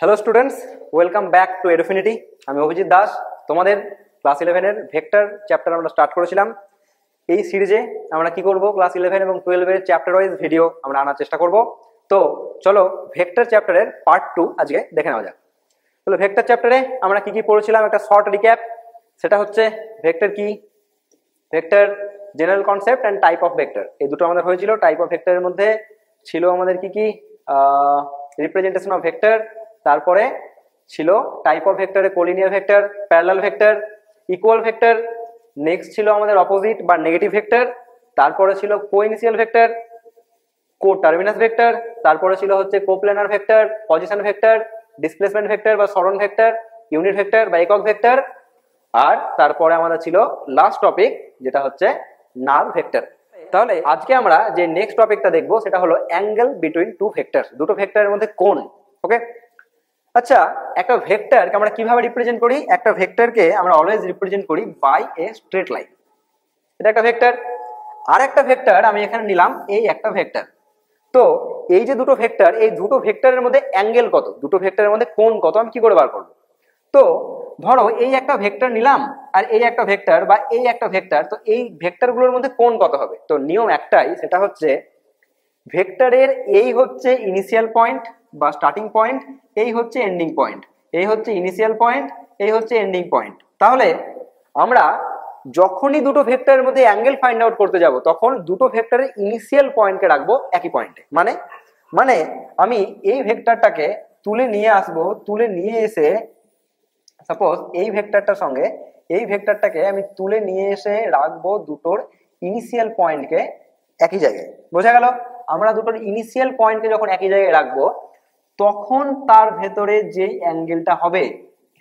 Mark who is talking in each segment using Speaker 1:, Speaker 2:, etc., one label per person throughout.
Speaker 1: Hello students, welcome back to Edufinity. আমি অভিজিৎ দাস। তোমাদের class 11-এর ভেক্টর চ্যাপ্টার আমরা স্টার্ট করেছিলাম। এই সিরিজে আমরা কি করব, ক্লাস 11 এবং 12-এর চ্যাপ্টার ওয়াইজ ভিডিও আমরা আনার চেষ্টা করব। তো চলো ভেক্টর চ্যাপ্টারের পার্ট 2 আজকে দেখে নেওয়া যাক। তাহলে ভেক্টর চ্যাপ্টারে আমরা কি কি পড়েছিলাম, একটা শর্ট রিক্যাপ। সেটা হচ্ছে ভেক্টর কি, vector general concept and type of vector, এই দুটো আমাদের হয়েছিল। টাইপ অফ ভেক্টরের মধ্যে ছিল আমাদের কি কি, রিপ্রেজেন্টেশন অফ ভেক্টর, তারপরে ছিল টাইপ অফ ভেক্টরে collinear vector, parallel vector, equal vector, next ছিল আমাদের অপোজিট বা নেগেটিভ ভেক্টর, তারপরে ছিল coinitial vector, coterminous vector, তারপরে ছিল হচ্ছে coplanar vector, position vector, displacement vector বা সরণ ভেক্টর, ইউনিট ভেক্টর বা একক ভেক্টর, আর তারপরে আমাদের ছিল লাস্ট টপিক যেটা হচ্ছে নাল ভেক্টর। তাহলে আজকে আমরা যে নেক্সট টপিকটা দেখবো সেটা হলো অ্যাঙ্গেল বিটুইন টু ভেক্টরস, দুটো ভেক্টরের মধ্যে কোণ। ওকে, আচ্ছা, একটা ভেক্টরকে আমরা কিভাবে রিপ্রেজেন্ট করি? একটা ভেক্টরকে আমরা অলওয়েজ রিপ্রেজেন্ট করি বাই এ স্ট্রেট লাইন। এটা একটা ভেক্টর। আর একটা ভেক্টর আমি এখানে নিলাম, এই একটা ভেক্টর। তো এই যে দুটো ভেক্টর, এই দুটো ভেক্টরের মধ্যে অ্যাঙ্গেল কত, দুটো ভেক্টরের মধ্যে কোণ কত, আমি কি করে বার করবো? তো ধরো এই একটা ভেক্টর নিলাম আর এই একটা ভেক্টর বা এই একটা ভেক্টর, তো এই ভেক্টরগুলোর মধ্যে কোণ কত হবে? তো নিয়ম একটাই, সেটা হচ্ছে ভেক্টরের এই হচ্ছে ইনিশিয়াল পয়েন্ট বা স্টার্টিং পয়েন্ট, এই হচ্ছে এন্ডিং পয়েন্ট, এই হচ্ছে ইনিশিয়াল পয়েন্ট, এই হচ্ছে এন্ডিং পয়েন্ট। তাহলে আমরা যখনই দুটো ভেক্টরের মধ্যে অ্যাঙ্গেল ফাইন্ড আউট করতে যাব তখন দুটো ভেক্টরের ইনিশিয়াল পয়েন্টকে রাখবো একই পয়েন্টে। মানে মানে আমি এই ভেক্টরটাকে তুলে নিয়ে আসবো, তুলে নিয়ে এসে সাপোজ এই ভেক্টরটার সঙ্গে এই ভেক্টরটাকে আমি তুলে নিয়ে এসে রাখবো দুটোর ইনিশিয়াল পয়েন্টকে একই জায়গায়। বোঝা গেল? আমরা দুটোর ইনিশিয়াল পয়েন্টকে যখন একই জায়গায় রাখবো তখন তার ভেতরে যে অ্যাঙ্গেলটা হবে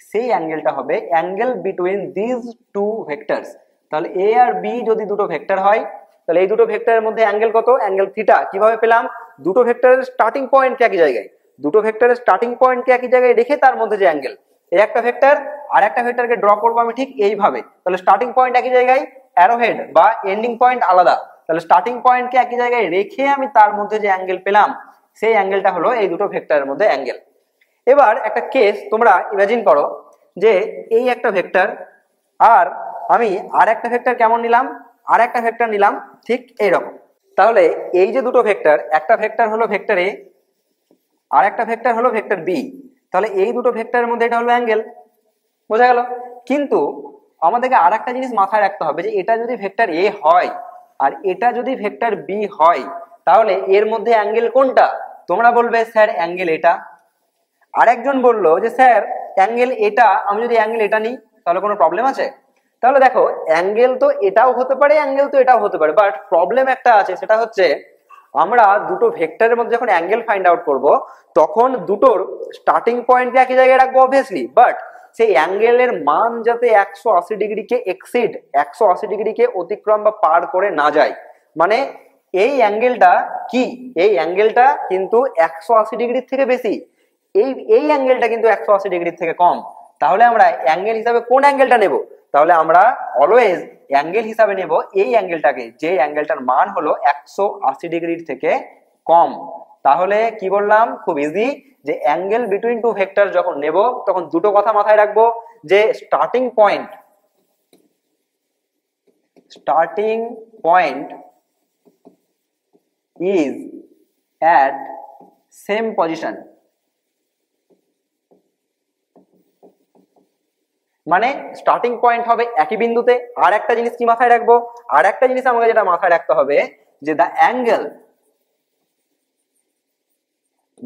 Speaker 1: সেই অ্যাঙ্গেলটা হবে angle between this two vectors. তাহলে এ আর বি যদি দুটো ভেক্টর হয়, তাহলে এই দুটো ভেক্টরের মধ্যে অ্যাঙ্গেল কত? Angle theta. কিভাবে পেলাম? দুটো ভেক্টরের স্টার্টিং পয়েন্টকে একই জায়গায়, দুটো ভেক্টরের স্টার্টিং পয়েন্টকে একই জায়গায় রেখে তার মধ্যে যে অ্যাঙ্গেল। এই একটা ভেক্টর আর একটা ভেক্টরকে ড্র করবো আমি ঠিক এইভাবে। তাহলে স্টার্টিং পয়েন্ট একই জায়গায়, অ্যারোহেড বা এন্ডিং পয়েন্ট আলাদা। তাহলে স্টার্টিং পয়েন্টকে একই জায়গায় রেখে আমি তার মধ্যে যে অ্যাঙ্গেল পেলাম সেই অ্যাঙ্গেলটা হলো এই দুটো ভেক্টরের মধ্যে অ্যাঙ্গেল। এবার একটা কেস তোমরা ইমাজিন করো যে এই একটা ভেক্টর আর আমি আর একটা ভেক্টর কেমন নিলাম, আর একটা ভেক্টর নিলাম ঠিক এইরকম। তাহলে এই যে দুটো ভেক্টর, একটা ভেক্টর হলো ভেক্টর এ আর একটা ভেক্টর হলো ভেক্টর বি। তাহলে এই দুটো ভেক্টরের মধ্যে এটা হলো অ্যাঙ্গেল। বোঝা গেল? কিন্তু আমাদেরকে আর একটা জিনিস মাথায় রাখতে হবে যে এটা যদি ভেক্টর এ হয় আর এটা যদি ভেক্টর বি হয় তাহলে এর মধ্যে অ্যাঙ্গেল কোনটা? তোমরা বলবে স্যার অ্যাঙ্গেল এটা। আরেকজন বললো যে স্যার অ্যাঙ্গেল এটা, আমি যদি অ্যাঙ্গেল এটা নিই তাহলে কোনো প্রবলেম আছে? তাহলে দেখো, অ্যাঙ্গেল তো এটাও হতে পারে, অ্যাঙ্গেল তো এটাও হতে পারে, বাট প্রবলেম একটা আছে, সেটা হচ্ছে আমরা দুটো ভেক্টরের মধ্যে যখন অ্যাঙ্গেল ফাইন্ড আউট করব তখন দুটোর স্টার্টিং পয়েন্টকে একই জায়গায় রাখবো অবভিয়াসলি, বাট সেই অ্যাঙ্গেলের মান যাতে 180 ডিগ্রিকে এক্সিড, 180 ডিগ্রিকে অতিক্রম বা পার করে না যায়। মানে এই অ্যাঙ্গেলটা কি, এই অ্যাঙ্গেলটা কিন্তু 180 ডিগ্রির থেকে বেশি, এই অ্যাঙ্গেলটা কিন্তু 180 ডিগ্রির থেকে কম। তাহলে আমরা অ্যাঙ্গেল হিসাবে কোন অ্যাঙ্গেলটা নেব? তাহলে আমরা অলওয়েজ অ্যাঙ্গেল হিসাবে নেব এই অ্যাঙ্গেলটাকে, যে অ্যাঙ্গেলটার মান হলো 180 ডিগ্রির থেকে কম। তাহলে কি বললাম? খুব ইজি, যে অ্যাঙ্গেল বিটুইন টু ভেক্টর যখন নেব তখন দুটো কথা মাথায় রাখবো, যে starting point is at same position। মানে স্টার্টিং পয়েন্ট হবে একই বিন্দুতে। আর একটা জিনিস কি মাথায় রাখবো, আর একটা জিনিস আমাকে যেটা মাথায় রাখতে হবে, যে the angle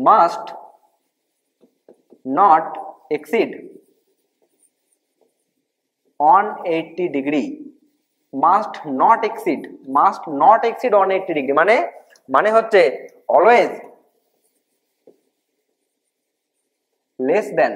Speaker 1: must not exceed 180 degree. Must not exceed 180 degree. মানে হচ্ছে অলওয়েজ লেস দেন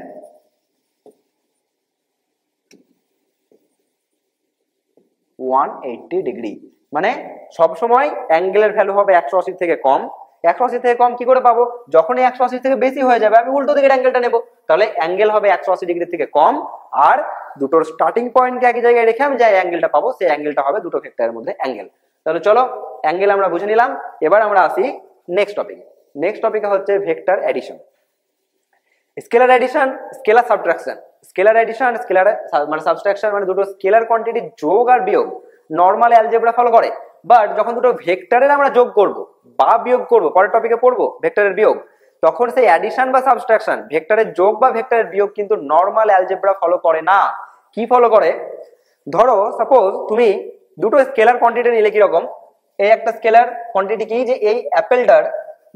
Speaker 1: 180 ডিগ্রি। মানে সবসময় অ্যাঙ্গেলের ভ্যালু হবে 180 থেকে কম। 180 থেকে কম কি করে পাবো? যখনই 180 থেকে বেশি হয়ে যাবে আমি উল্টো দিকের অ্যাঙ্গেলটা নেব। তাহলে অ্যাঙ্গেল হবে 180 ডিগ্রি থেকে কম, আর দুটোর স্টার্টিং পয়েন্টকে একই জায়গায় রেখে আমি যে অ্যাঙ্গেলটা পাবো সেই অ্যাঙ্গেলটা হবে দুটো ভেক্টরের মধ্যে অ্যাঙ্গেল। তাহলে চলো, অ্যাঙ্গেল আমরা বুঝে নিলাম। এবার আমরা আসি নেক্সট টপিক। নেক্সট টপিক হচ্ছে vector addition. Scalar addition, scalar subtraction. Scalar addition, scalar মানে সাবট্রাকশন মানে দুটো স্কেলার কোয়ান্টিটির যোগ আর বিয়োগ নর্মাল অ্যালজেব্রা ফলো করে। বাট যখন দুটো ভেক্টরের আমরা যোগ করব বা বিয়োগ করব, পরের টপিকে পড়বো ভেক্টরের বিয়োগ, তখন সেই অ্যাডিশন বা সাবট্রাকশন, ভেক্টরের যোগ বা ভেক্টরের বিয়োগ কিন্তু নর্মাল অ্যালজেব্রা ফলো করে না। কি ফলো করে? ধরো সাপোজ তুমি দুটো স্কেলার কোয়ান্টিটি নিলে কিরকম, এই একটা স্কেলার কোয়ান্টিটি কি, যে এই অ্যাপেলটার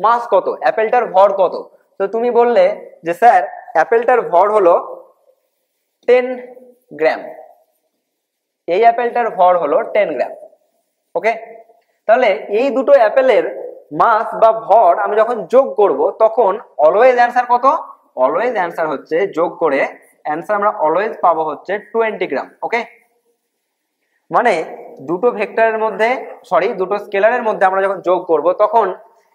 Speaker 1: মাস কত, অ্যাপেলটার ভর কত। তো তুমি বললে যে স্যার অ্যাপেলটার ভর হলো 10 গ্রাম, এই অ্যাপেলটার ভর হলো 10 গ্রাম। ওকে, তাহলে এই দুটো অ্যাপেলের মাস বা ভর আমি যখন যোগ করব তখন অলওয়েজ অ্যান্সার কত? অলওয়েজ অ্যান্সার হচ্ছে, যোগ করে অ্যান্সার আমরা অলওয়েজ পাবো হচ্ছে 20 গ্রাম। ওকে, মানে দুটো ভেক্টরের মধ্যে, সরি দুটো স্কেলারের মধ্যে আমরা যখন যোগ করব তখন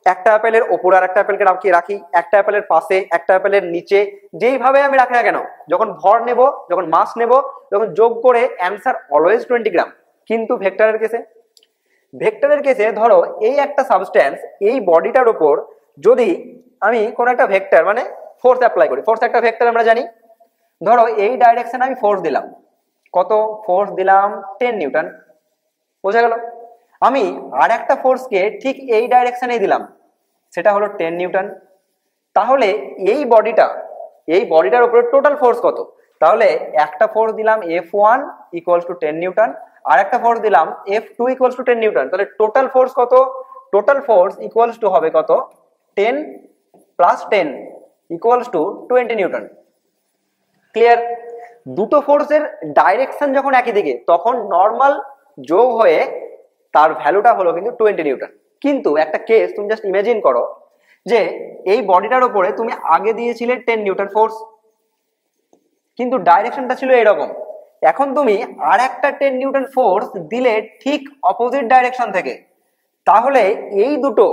Speaker 1: একটা অ্যাপেলের ওপর আর একটা অ্যাপেলকে রাখি, একটা অ্যাপেলের পাশে একটা অ্যাপেলের নিচে, যেইভাবে আমি রাখি না কেন, যখন ভর নেব, যখন মাস নেব, যখন যোগ করে অ্যান্সার অলওয়েজ 20 গ্রাম। কিন্তু ভেক্টরের কেসে ধরো এই একটা সাবস্ট্যান্স, এই বডিটার উপর যদি আমি কোন একটা ভেক্টর মানে ফোর্স অ্যাপ্লাই করি, ফোর্স একটা ভেক্টর আমরা জানি, ধরো এই ডাইরেকশনে আমি ফোর্স দিলাম, কত ফোর্স দিলাম? 10 নিউটন। বোঝা গেল? আমি আর একটা ফোর্সকে ঠিক এই ডাইরেকশনে দিলাম, সেটা হলো 10 নিউটন। তাহলে এই বডিটার উপরে টোটাল ফোর্স কত? তাহলে একটা ফোর্স দিলাম F1 ইকুয়ালস টু 10 নিউটন, আর একটা ফোর্স দিলাম F2 ইকুয়ালস টু 10 নিউটন। তাহলে টোটাল ফোর্স কত? টোটাল ফোর্স ইকুয়ালস টু হবে কত? 10 plus 10 equals to 20 Newton. Clear? দুটো ফোর্সের ডাইরেকশন যখন একই দিকে তখন নর্মাল যোগ হয়ে তার ভ্যালুটা হলো কিন্তু 20 নিউটন। কিন্তু একটা কেস তুমি জাস্ট ইমাজিন করো যে এই বডিটার উপরে তুমি আগে দিয়েছিলে 10 নিউটন ফোর্স, কিন্তু ডাইরেকশনটা ছিল এরকম। এখন তুমি আর একটা 10 নিউটন ফোর্স দিলে ঠিক অপোজিট ডাইরেকশন থেকে, তাহলে এই দুটো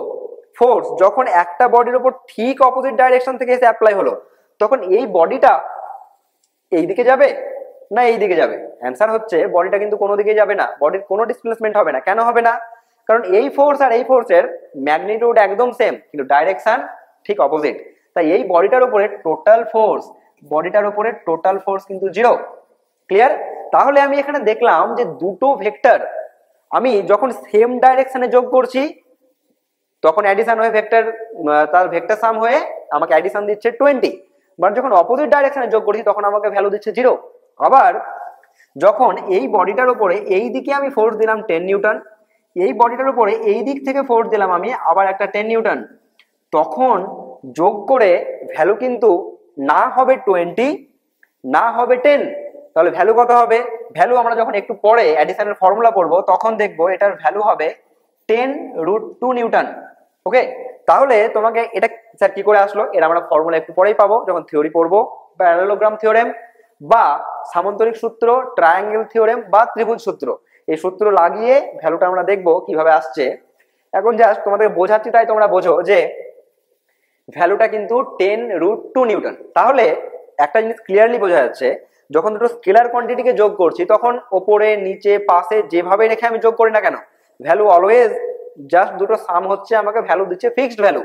Speaker 1: ফোর্স যখন একটা বডির উপর ঠিক অপোজিট ডাইরেকশন থেকে এসে অ্যাপ্লাই হলো, তখন এই বডিটা এই দিকে যাবে না এই দিকে যাবে? অ্যান্সার হচ্ছে বডিটা কিন্তু কোনো দিকে যাবে না, বডির কোনো ডিসপ্লেসমেন্ট হবে না। কেন হবে না? কারণ এই ফোর্স আর এই ফোর্সের ম্যাগনিটিউড একদম সেম, কিন্তু ডাইরেকশন ঠিক অপোজিট। তাই এই বডিটার উপরে টোটাল ফোর্স কিন্তু 0। ক্লিয়ার? তাহলে আমি এখানে দেখলাম যে দুটো ভেক্টর আমি যখন সেম ডাইরেকশনে যোগ করছি তখন অ্যাডিশন হয়ে ভেক্টর, তার ভেক্টর সাম হয়ে আমাকে অ্যাডিশন দিচ্ছে 20, বাট যখন অপোজিট ডাইরেকশনে যোগ করছি তখন আমাকে ভ্যালু দিচ্ছে 0। আবার যখন এই বডিটার উপরে এই দিকে আমি ফোর্স দিলাম 10 নিউটন, এই বডিটার উপরে এই দিক থেকে ফোর্স দিলাম আমি আবার একটা 10 নিউটন, তখন যোগ করে ভ্যালু কিন্তু না হবে 20 না হবে 10। তাহলে ভ্যালু কত হবে? ভ্যালু আমরা যখন একটু পরে অ্যাডিশনের ফর্মুলা পড়বো তখন দেখবো এটার ভ্যালু হবে 10√2 নিউটন। ওকে, তাহলে তোমাকে এটা স্যার কি করে আসলো, এটা আমরা ফর্মুলা একটু পরেই পাবো যখন থিওরি পড়বো, প্যারালেলোগ্রাম থিওরেম বা সামান্তরিক সূত্র, ট্রায়াঙ্গেল থিওরেম বা ত্রিভুজ সূত্র, এই সূত্র লাগিয়ে ভ্যালুটা আমরা দেখবো কিভাবে আসছে। এখন জাস্ট তোমাদের বোঝাচ্ছি তাই তোমরা বোঝো যে ভ্যালুটা কিন্তু 10√2 নিউটন। তাহলে একটা জিনিস ক্লিয়ারলি বোঝা যাচ্ছে, যখন দুটো স্কেলার কোয়ান্টিটিকে যোগ করছি তখন ওপরে নিচে পাশে যেভাবে রেখে আমি যোগ করি না কেন, ভ্যালু অলওয়েজ জাস্ট দুটো সাম হচ্ছে, আমাকে ভ্যালু দিচ্ছে ফিক্সড ভ্যালু।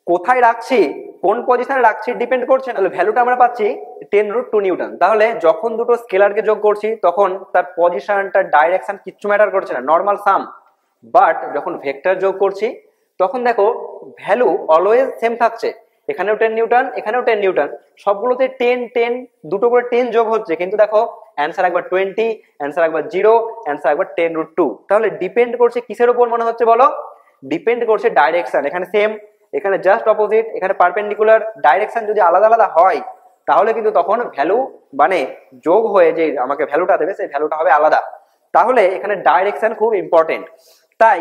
Speaker 1: কোথায় রাখছি, কোন পজিশনে রাখছি ডিপেন্ড করছে না। তাহলে ভ্যালুটা আমরা পাচ্ছি 10√2 নিউটন। তাহলে যখন দুটো স্কেলারকে যোগ করছি তখন তার পজিশন, তার ডাইরেকশন কিচ্ছু ম্যাটার করছে না, নর্মাল সাম। বাট যখন ভেক্টর যোগ করছি তখন দেখো ভ্যালু অলওয়েজ সেম থাকছে, এখানেও 10 নিউটন এখানেও 10 নিউটন, সবগুলোতে 10 দুটো করে 10 যোগ হচ্ছে, কিন্তু দেখো অ্যান্সার একবার 20, অ্যান্সার একবার 0, অ্যান্সার একবার 10√2। তাহলে ডিপেন্ড করছে কিসের উপর মনে হচ্ছে বলো? ডিপেন্ড করছে ডাইরেকশন। এখানে সেম, এখানে জাস্ট অপোজিট, এখানে পারপেন্ডিকুলার। ডাইরেকশন যদি আলাদা আলাদা হয় তাহলে কিন্তু তখন ভ্যালু মানে যোগ হয়ে যে আমাকে ভ্যালুটা দেবে সেই ভ্যালুটা হবে আলাদা। তাহলে এখানে ডাইরেকশন খুব ইম্পর্টেন্ট। তাই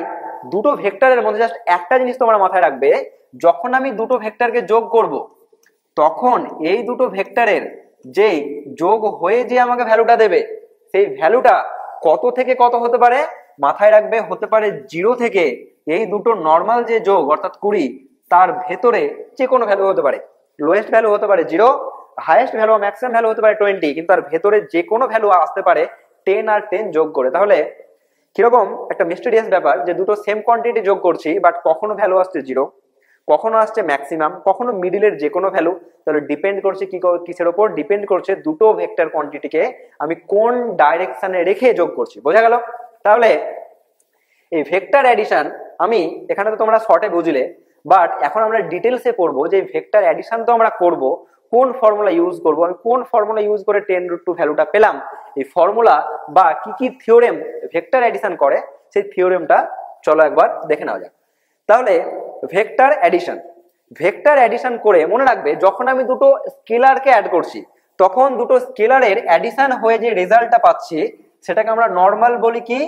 Speaker 1: দুটো ভেক্টরের মধ্যে জাস্ট একটা জিনিস তোমরা মাথায় রাখবে, যখন আমি দুটো ভেক্টরকে যোগ করব তখন এই দুটো ভেক্টরের যে যোগ হয়ে যে আমাকে ভ্যালুটা দেবে সেই ভ্যালুটা কত থেকে কত হতে পারে মাথায় রাখবে। হতে পারে 0 থেকে এই দুটো নর্মাল যে যোগ অর্থাৎ 20, তার ভেতরে যে কোনো ভ্যালু হতে পারে। লোয়েস্ট ভ্যালু হতে পারে 0, হাইয়েস্ট ভ্যালু ম্যাক্সিমাম ভ্যালু হতে পারে 20, কিন্তু তার ভেতরে যে কোনো ভ্যালু আসতে পারে 10 আর 10 যোগ করে। তাহলে কিরকম একটা মিস্টেরিয়াস ব্যাপার যে দুটো সেম কোয়ান্টিটি যোগ করছি বাট কখনো ভ্যালু আসছে 0, কখনো আসছে ম্যাক্সিমাম, কখনো মিডিলের যে কোনো ভ্যালু। তাহলে ডিপেন্ড করছে কিসের উপর? ডিপেন্ড করছে দুটো ভেক্টর কোয়ান্টিটিকে আমি কোন ডাইরেকশনে রেখে যোগ করছি। বোঝা গেল? তাহলে এই ভেক্টর অ্যাডিশন আমি এখানে তো তোমরা শর্টে বুঝলে, বাট এখন আমরা ডিটেলসে পড়বো যে ভেক্টর অ্যাডিশন তো আমরা করব, কোন ফর্মুলা ইউজ করব, আমি কোন ফর্মুলা ইউজ করে 10√2 ভ্যালুটা পেলাম, এই ফর্মুলা বা কি কি থিওরেম ভেক্টর অ্যাডিশন করে সেই থিওরেমটা চলো একবার দেখে নেওয়া যাক। তাহলে ভেক্টর অ্যাডিশন করে মনে রাখবে, যখন আমি দুটো স্কেলারকে অ্যাড করছি তখন দুটো স্কেলারের অ্যাডিশন হয়ে যে রেজাল্টটা পাচ্ছি সেটাকে আমরা নর্মাল বলি কি?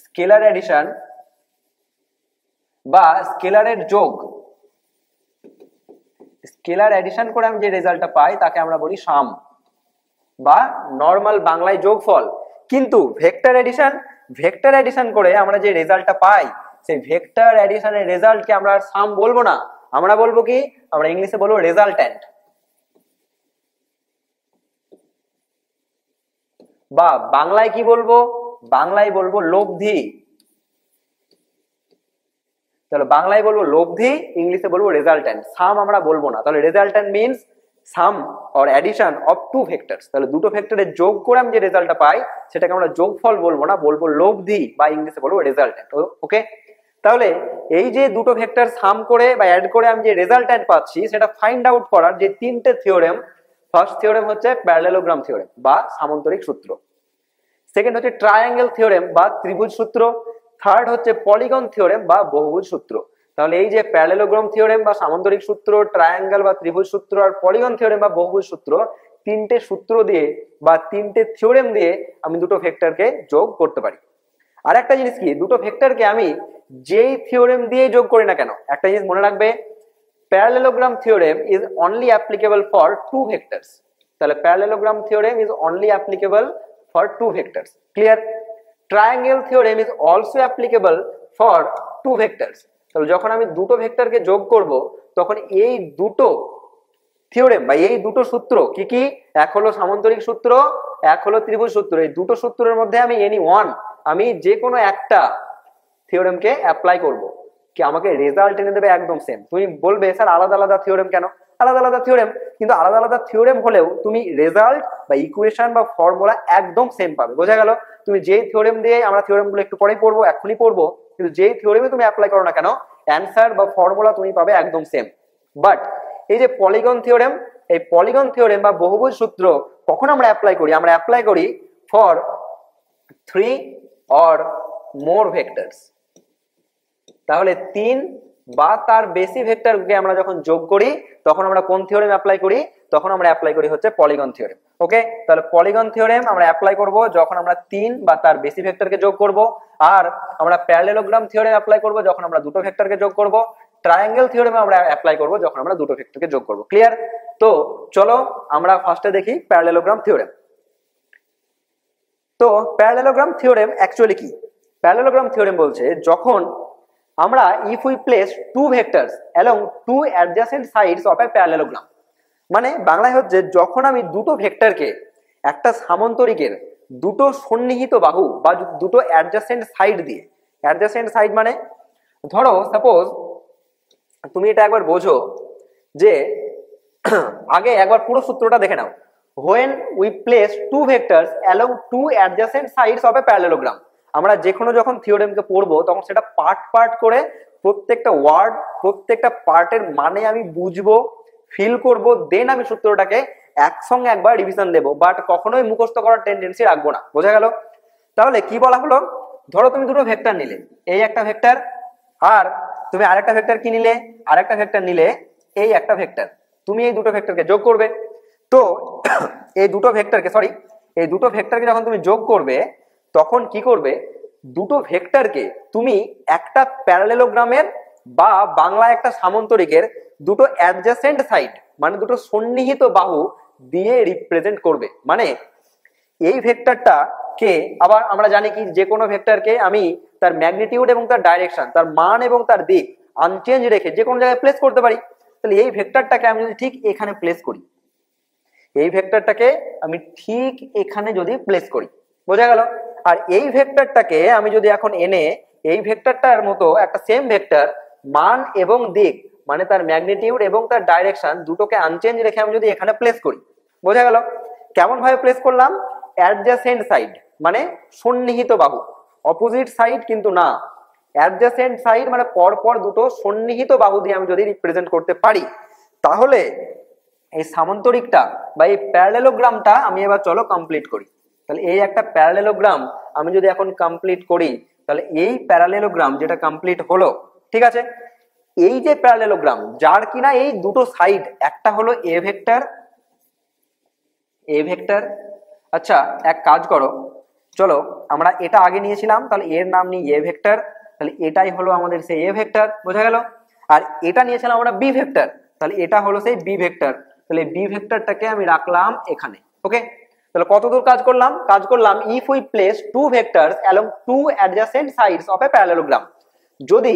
Speaker 1: স্কেলার অ্যাডিশন বা স্কেলারের যোগ। স্কেলার অ্যাডিশন করে আমি যে রেজাল্টটা পাই তাকে আমরা বলি সাম বা নর্মাল বাংলায় যোগফল। কিন্তু ভেক্টর অ্যাডিশন করে আমরা যে রেজাল্টটা পাই সেই ভেক্টর অ্যাডিশনের রেজাল্টকে আমরা আর সাম বলবো না, আমরা বলবো কি? আমরা ইংলিশে বলবো রেজাল্ট্যান্ট বা বাংলায় কি বলবো? বাংলায় বলবো লব্ধি। তাহলে বাংলায় বলবো লব্ধি, ইংলিশে বলবো রেজাল্ট্যান্ট, সাম আমরা বলবো না। তাহলে resultant means sum or addition of two vectors. তাহলে দুটো ভেক্টরের যোগ করে আমি যে রেজাল্টটা পাই সেটাকে আমরা যোগফল বলবো না, বলবো লব্ধি বা ইংলিশে বলবো রেজাল্ট্যান্ট। ওকে, তাহলে এই যে দুটো ভেক্টর সাম করে বা অ্যাড করে আমি যে রেজাল্ট্যান্ট পাচ্ছি সেটা ফাইন্ড আউট করার যে তিনটে থিওরেম, ফার্স্ট থিওরেম হচ্ছে প্যারালেলোগ্রাম থিওরেম বা সামান্তরিক সূত্র, সেকেন্ড হচ্ছে ট্রায়াঙ্গেল থিওরেম বা ত্রিভুজ সূত্র, থার্ড হচ্ছে পলিগন থিওরেম বা বহুভুজ সূত্র। তাহলে এই যে প্যারালেলোগ্রাম থিওরেম বা সামান্তরিক সূত্র, ট্রায়াঙ্গেল বা ত্রিভুজ সূত্র আর পলিগন থিওরেম বা বহুভুজ সূত্র, তিনটে সূত্র দিয়ে বা তিনটে থিওরেম দিয়ে আমি দুটো ভেক্টরকে যোগ করতে পারি। আর একটা জিনিস কি, দুটো ভেক্টরকে আমি যেই থিওরেম দিয়ে যোগ করি না কেন, একটা জিনিস মনে রাখবে, parallelogram theorem is only applicable for two vectors. তাহলে parallelogram theorem is only applicable for two vectors. Clear? Triangle theorem is also applicable for two vectors. তাহলে যখন আমি দুটো ভেক্টরকে যোগ করব তখন এই দুটো থিওরেম বা এই দুটো সূত্র কি কি, এক হলো সামান্তরিক সূত্র, এক হলো ত্রিভুজ সূত্র, এই দুটো সূত্রের মধ্যে আমি এনি ওয়ান, আমি যে কোনো একটা থিওরেমকে অ্যাপ্লাই করব, কি আমাকে রেজাল্ট এনে দেবে একদম সেম। তুমি বলবে স্যার আলাদা আলাদা থিওরেম কেন? আলাদা আলাদা থিওরেম, কিন্তু আলাদা আলাদা থিওরেম হলেও তুমি রেজাল্ট বা ইকুয়েশন বা ফর্মুলা একদম সেম পাবে। বোঝা গেল? তুমি যেই থিওরেম দিয়ে, আমরা থিওরেমগুলো একটু পরেই পড়বো, এখনই পড়বো, কিন্তু যেই থিওরেমে তুমি অ্যাপ্লাই করো না কেন অ্যান্সার বা ফর্মুলা তুমি পাবে একদম সেম। বাট এই যে পলিগন থিওরেম, এই পলিগন থিওরেম বা বহুভুজ সূত্র কখন আমরা অ্যাপ্লাই করি? আমরা অ্যাপ্লাই করি ফর 3 or more ভেক্টরস। তাহলে 3 বা তার বেশি ভেক্টরকে আমরা যখন যোগ করি তখন আমরা কোন থিওরেম অ্যাপ্লাই করি? তখন আমরা অ্যাপ্লাই করি হচ্ছে পলিগন থিওরেম। ওকে, তাহলে পলিগন থিওরেম আমরা অ্যাপ্লাই করব যখন আমরা 3 বা তার বেশি ভেক্টরকে যোগ করব, আর আমরা প্যারালেলোগ্রাম থিওরেম অ্যাপ্লাই করব যখন আমরা দুটো ভেক্টরকে যোগ করব, ট্রায়াঙ্গেল থিওরেম আমরা অ্যাপ্লাই করব যখন আমরা দুটো ভেক্টরকে যোগ করব। ক্লিয়ার? তো চলো আমরা ফার্স্টে দেখি প্যারালেলোগ্রাম থিওরেম। তো প্যারালেলোগ্রাম থিওরেম অ্যাকচুয়ালি কি? প্যারালেলোগ্রাম থিওরেম বলছে যখন আমরা if we place two vectors along two adjacent sides of a parallelogram, মানে বাংলায় হচ্ছে যখন আমি দুটো ভেক্টরকে একটা সামান্তরিকের দুটো সন্নিহিত বাহু বা দুটো অ্যাডজাসেন্ট সাইড দিয়ে, অ্যাডজাসেন্ট সাইড মানে ধরো সাপোজ তুমি এটা একবার বোঝো যে আগে একবার পুরো সূত্রটা দেখে নাও। when we place two vectors along two adjacent sides of a parallelogram, আমরা যে কোনো যখন থিওরেমকে পড়বো তখন সেটা পার্ট পার্ট করে প্রত্যেকটা ওয়ার্ড, প্রত্যেকটা পার্টের মানে আমি বুঝবো, ফিল করব, দেন আমি সূত্রটাকে একসঙ্গে একবার রিভিশন দেবো, বাট কখনোই মুখস্থ করার টেন্ডেন্সি রাখবো না। বোঝা গেল? তাহলে কি বলা হলো, ধরো তুমি দুটো ভেক্টর নিলে, এই একটা ভেক্টর, আর তুমি আরেকটা ভেক্টর কি নিলে, আরেকটা ভেক্টর নিলে, এই একটা ভেক্টর, তুমি এই দুটো ভেক্টরকে যোগ করবে। তো এই দুটো ভেক্টরকে যখন তুমি যোগ করবে তখন কি করবে, দুটো ভেক্টরকে তুমি একটা প্যারালেলোগ্রামের বা বাংলায় একটা সামান্তরিকের দুটো অ্যাডজাসেন্ট সাইড মানে দুটো সন্নিহিত বাহু দিয়ে রিপ্রেজেন্ট করবে। মানে এই ভেক্টরটা কে আবার আমরা জানি কি, যে কোনো ভেক্টরকে আমি তার ম্যাগনিটিউড এবং তার ডাইরেকশন, তার মান এবং তার দিক আনচেঞ্জ রেখে যে কোনো জায়গায় প্লেস করতে পারি। তাহলে এই ভেক্টরটাকে আমি যদি ঠিক এখানে প্লেস করি, এই ভেক্টরটাকে আমি ঠিক এখানে যদি প্লেস করি, বোঝা গেল? আর এই ভেক্টরটাকে আমি যদি এখন এনে এই ভেক্টরটার মতো একটা সেম ভেক্টর মান এবং দিক মানে তার ম্যাগনিটিউড এবং তার ডাইরেকশন দুটোকে আনচেঞ্জ রেখে আমি যদি এখানে প্লেস করি, বোঝা গেল? কেমন ভাবে প্লেস করলাম? অ্যাডজাসেন্ট সাইড মানে সন্নিহিত বাহু, অপোজিট সাইড কিন্তু না, অ্যাডজাসেন্ট সাইড মানে পরপর দুটো সন্নিহিত বাহু দিয়ে আমি যদি রিপ্রেজেন্ট করতে পারি, তাহলে এই সামান্তরিকটা বা এই প্যারালেলোগ্রামটা আমি এবার চলো কমপ্লিট করি। তাহলে এই একটা প্যারালেলোগ্রাম আমি যদি এখন কমপ্লিট করি, তাহলে এই প্যারালেলোগ্রাম যেটা কমপ্লিট হলো, ঠিক আছে, এই যে প্যারালেলোগ্রাম যার কিনা এই দুটো সাইড, একটা হলো এ ভেক্টর, এ ভেক্টর। আচ্ছা এক কাজ করো, চলো আমরা এটা আগে নিয়েছিলাম, তাহলে এর নাম নিই এ ভেক্টর, তাহলে এটাই হলো আমাদের সেই এ ভেক্টর, বোঝা গেল? আর এটা নিয়েছিলাম আমরা বি ভেক্টর, তাহলে এটা হলো সেই বি ভেক্টর, তাহলে বি ভেক্টরটাকে আমি রাখলাম এখানে। ওকে, তাহলে কতদূর কাজ করলাম? কাজ করলাম if we place two vectors along two adjacent sides of a parallelogram, যদি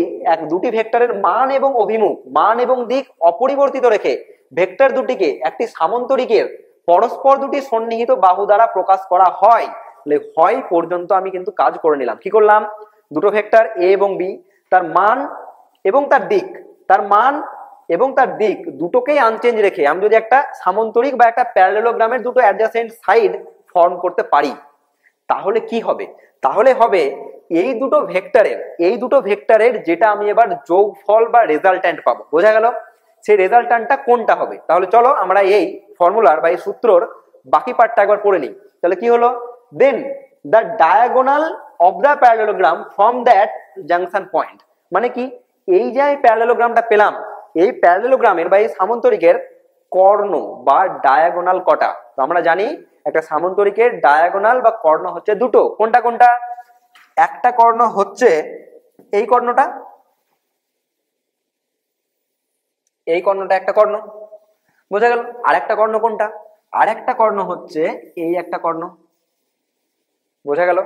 Speaker 1: দুটি ভেক্টরের মান এবং অভিমুখ, মান এবং দিক অপরিবর্তিত রেখে ভেক্টর দুটিকে একটি সামান্তরিকের পরস্পর দুটি সন্নিহিত বাহু দ্বারা প্রকাশ করা হয়, তাহলে হয় পর্যন্ত আমি কিন্তু কাজ করে নিলাম। কি করলাম? দুটো ভেক্টর এ এবং বি, তার মান এবং তার দিক, তার মান এবং তার দিক দুটোকেই আনচেঞ্জ রেখে আমি যদি একটা সামান্তরিক বা একটা প্যারালেলোগ্রামের দুটো অ্যাডজাসেন্ট সাইড ফর্ম করতে পারি, তাহলে কি হবে? তাহলে হবে এই দুটো ভেক্টরের যেটা আমি এবার যোগফল বা রেজাল্ট্যান্ট পাবো, বোঝা গেল? সেই রেজাল্ট্যান্টটা কোনটা হবে? তাহলে চলো আমরা এই ফর্মুলার বা এই সূত্রর বাকি পার্টটা একবার পড়ে নিই। তাহলে কি হলো? Then the diagonal of the parallelogram from that junction point, মানে কি, এই যে প্যারালেলোগ্রামটা পেলাম, এই প্যারালেলোগ্রামের বা এই সামান্তরিকের কর্ণ বা ডায়াগোনাল কটা? তো আমরা জানি একটা সামান্তরিকের ডায়াগোনাল বা কর্ণ হচ্ছে দুটো, কোনটা কোনটা? একটা কর্ণ হচ্ছে এই কর্ণটা, এই কর্ণটা একটা কর্ণ, বোঝা গেল? আরেকটা কর্ণ কোনটা? আরেকটা কর্ণ হচ্ছে এই একটা কর্ণ, বোঝা গেল?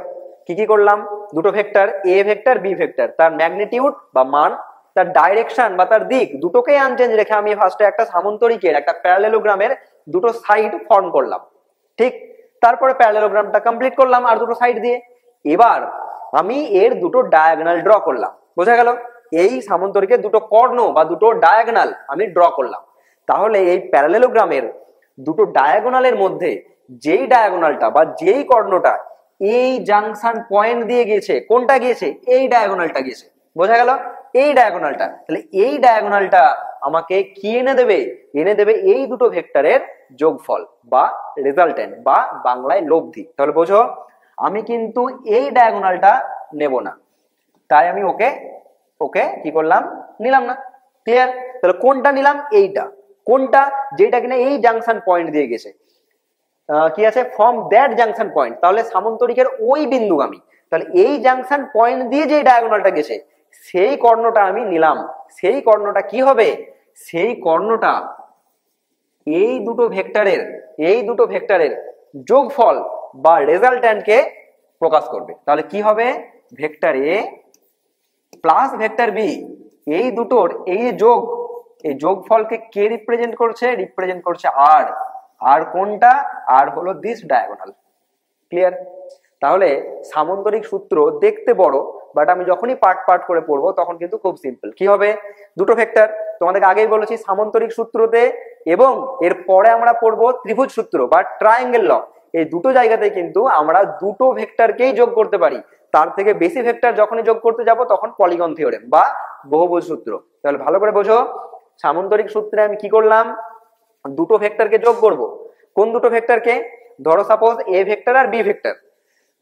Speaker 1: কি কি করলাম? দুটো vector A vector B vector, তার ম্যাগনিটিউড বা মান, তার ডাইরেকশন বা তার দিক দুটোকেই আনচেঞ্জ রেখে আমি ফার্স্টে একটা সামান্তরিকের একটা প্যারালেলোগ্রামের দুটো সাইড ফর্ম করলাম, ঠিক? তারপরে প্যারালেলোগ্রামটা কমপ্লিট করলাম আর দুটো সাইড দিয়ে। এবার আমি এর দুটো ডায়াগোনাল ড্র করলাম, বোঝা গেল? এই সামান্তরিকের দুটো কর্ণ বা দুটো ডায়াগোনাল আমি ড্র করলাম। তাহলে এই প্যারালেলোগ্রামের দুটো ডায়াগোনালের মধ্যে যেই ডায়াগোনালটা বা যেই কর্ণটা এই জাংশন পয়েন্ট দিয়ে গিয়েছে, কোনটা গিয়েছে? এই ডায়াগোনালটা গিয়েছে, বোঝা গেল? এই ডায়াগোনালটা, তাহলে এই ডায়াগোনালটা আমাকে কি এনে দেবে? এনে দেবে এই দুটো ভেক্টরের যোগফল বা রেজাল্টেন্ট বা বাংলায় লব্ধি। তাহলে বোঝো আমি কিন্তু এই ডায়াগোনালটা নেব না, তাই আমি ওকে ওকে কি করলাম? নিলাম না। ক্লিয়ার? তাহলে কোনটা নিলাম? এইটা। কোনটা? যেটা কিনা এই জাংশন পয়েন্ট দিয়ে গেছে, কি আছে? ফ্রম দ্যাট জাংশন পয়েন্ট, তাহলে সামান্তরিকের ওই বিন্দুগামী, তাহলে এই জাংশন পয়েন্ট দিয়ে যে ডায়াগোনালটা গেছে সেই কর্ণটা আমি নিলাম। সেই কর্ণটা কি হবে? সেই কর্ণটা এই দুটো ভেক্টরের যোগফল বা রেজাল্ট্যান্টকে প্রকাশ করবে। তাহলে কি হবে? Vector A plus vector B, এই দুটোর এই যোগ, এই যোগফলকে কে রিপ্রেজেন্ট করছে? রিপ্রেজেন্ট করছে আর। আর কোনটা? আর হলো দিস ডায়াগোনাল। ক্লিয়ার? তাহলে সামান্তরিক সূত্র দেখতে বড়, বাট আমি যখনই পার্ট পার্ট করে পড়বো তখন কিন্তু খুব সিম্পল। কি হবে? দুটো ভেক্টর, তোমাদেরকে আগেই বলেছি সামান্তরিক সূত্রতে, এবং এর পরে আমরা পড়বো ত্রিভুজ সূত্র বা ট্রায়াঙ্গেল ল। এই দুটো জায়গাতে কিন্তু আমরা দুটো ভেক্টরকেই যোগ করতে পারি, তার থেকে বেশি ভেক্টর যখনই যোগ করতে যাব তখন পলিগন থিওরেম বা বহুভুজ সূত্র। তাহলে ভালো করে বোঝো, সামান্তরিক সূত্রে আমি কি করলাম? দুটো ভেক্টরকে যোগ করব। কোন দুটো ভেক্টরকে? ধরো সাপোজ এ ভেক্টর আর বি ভেক্টর।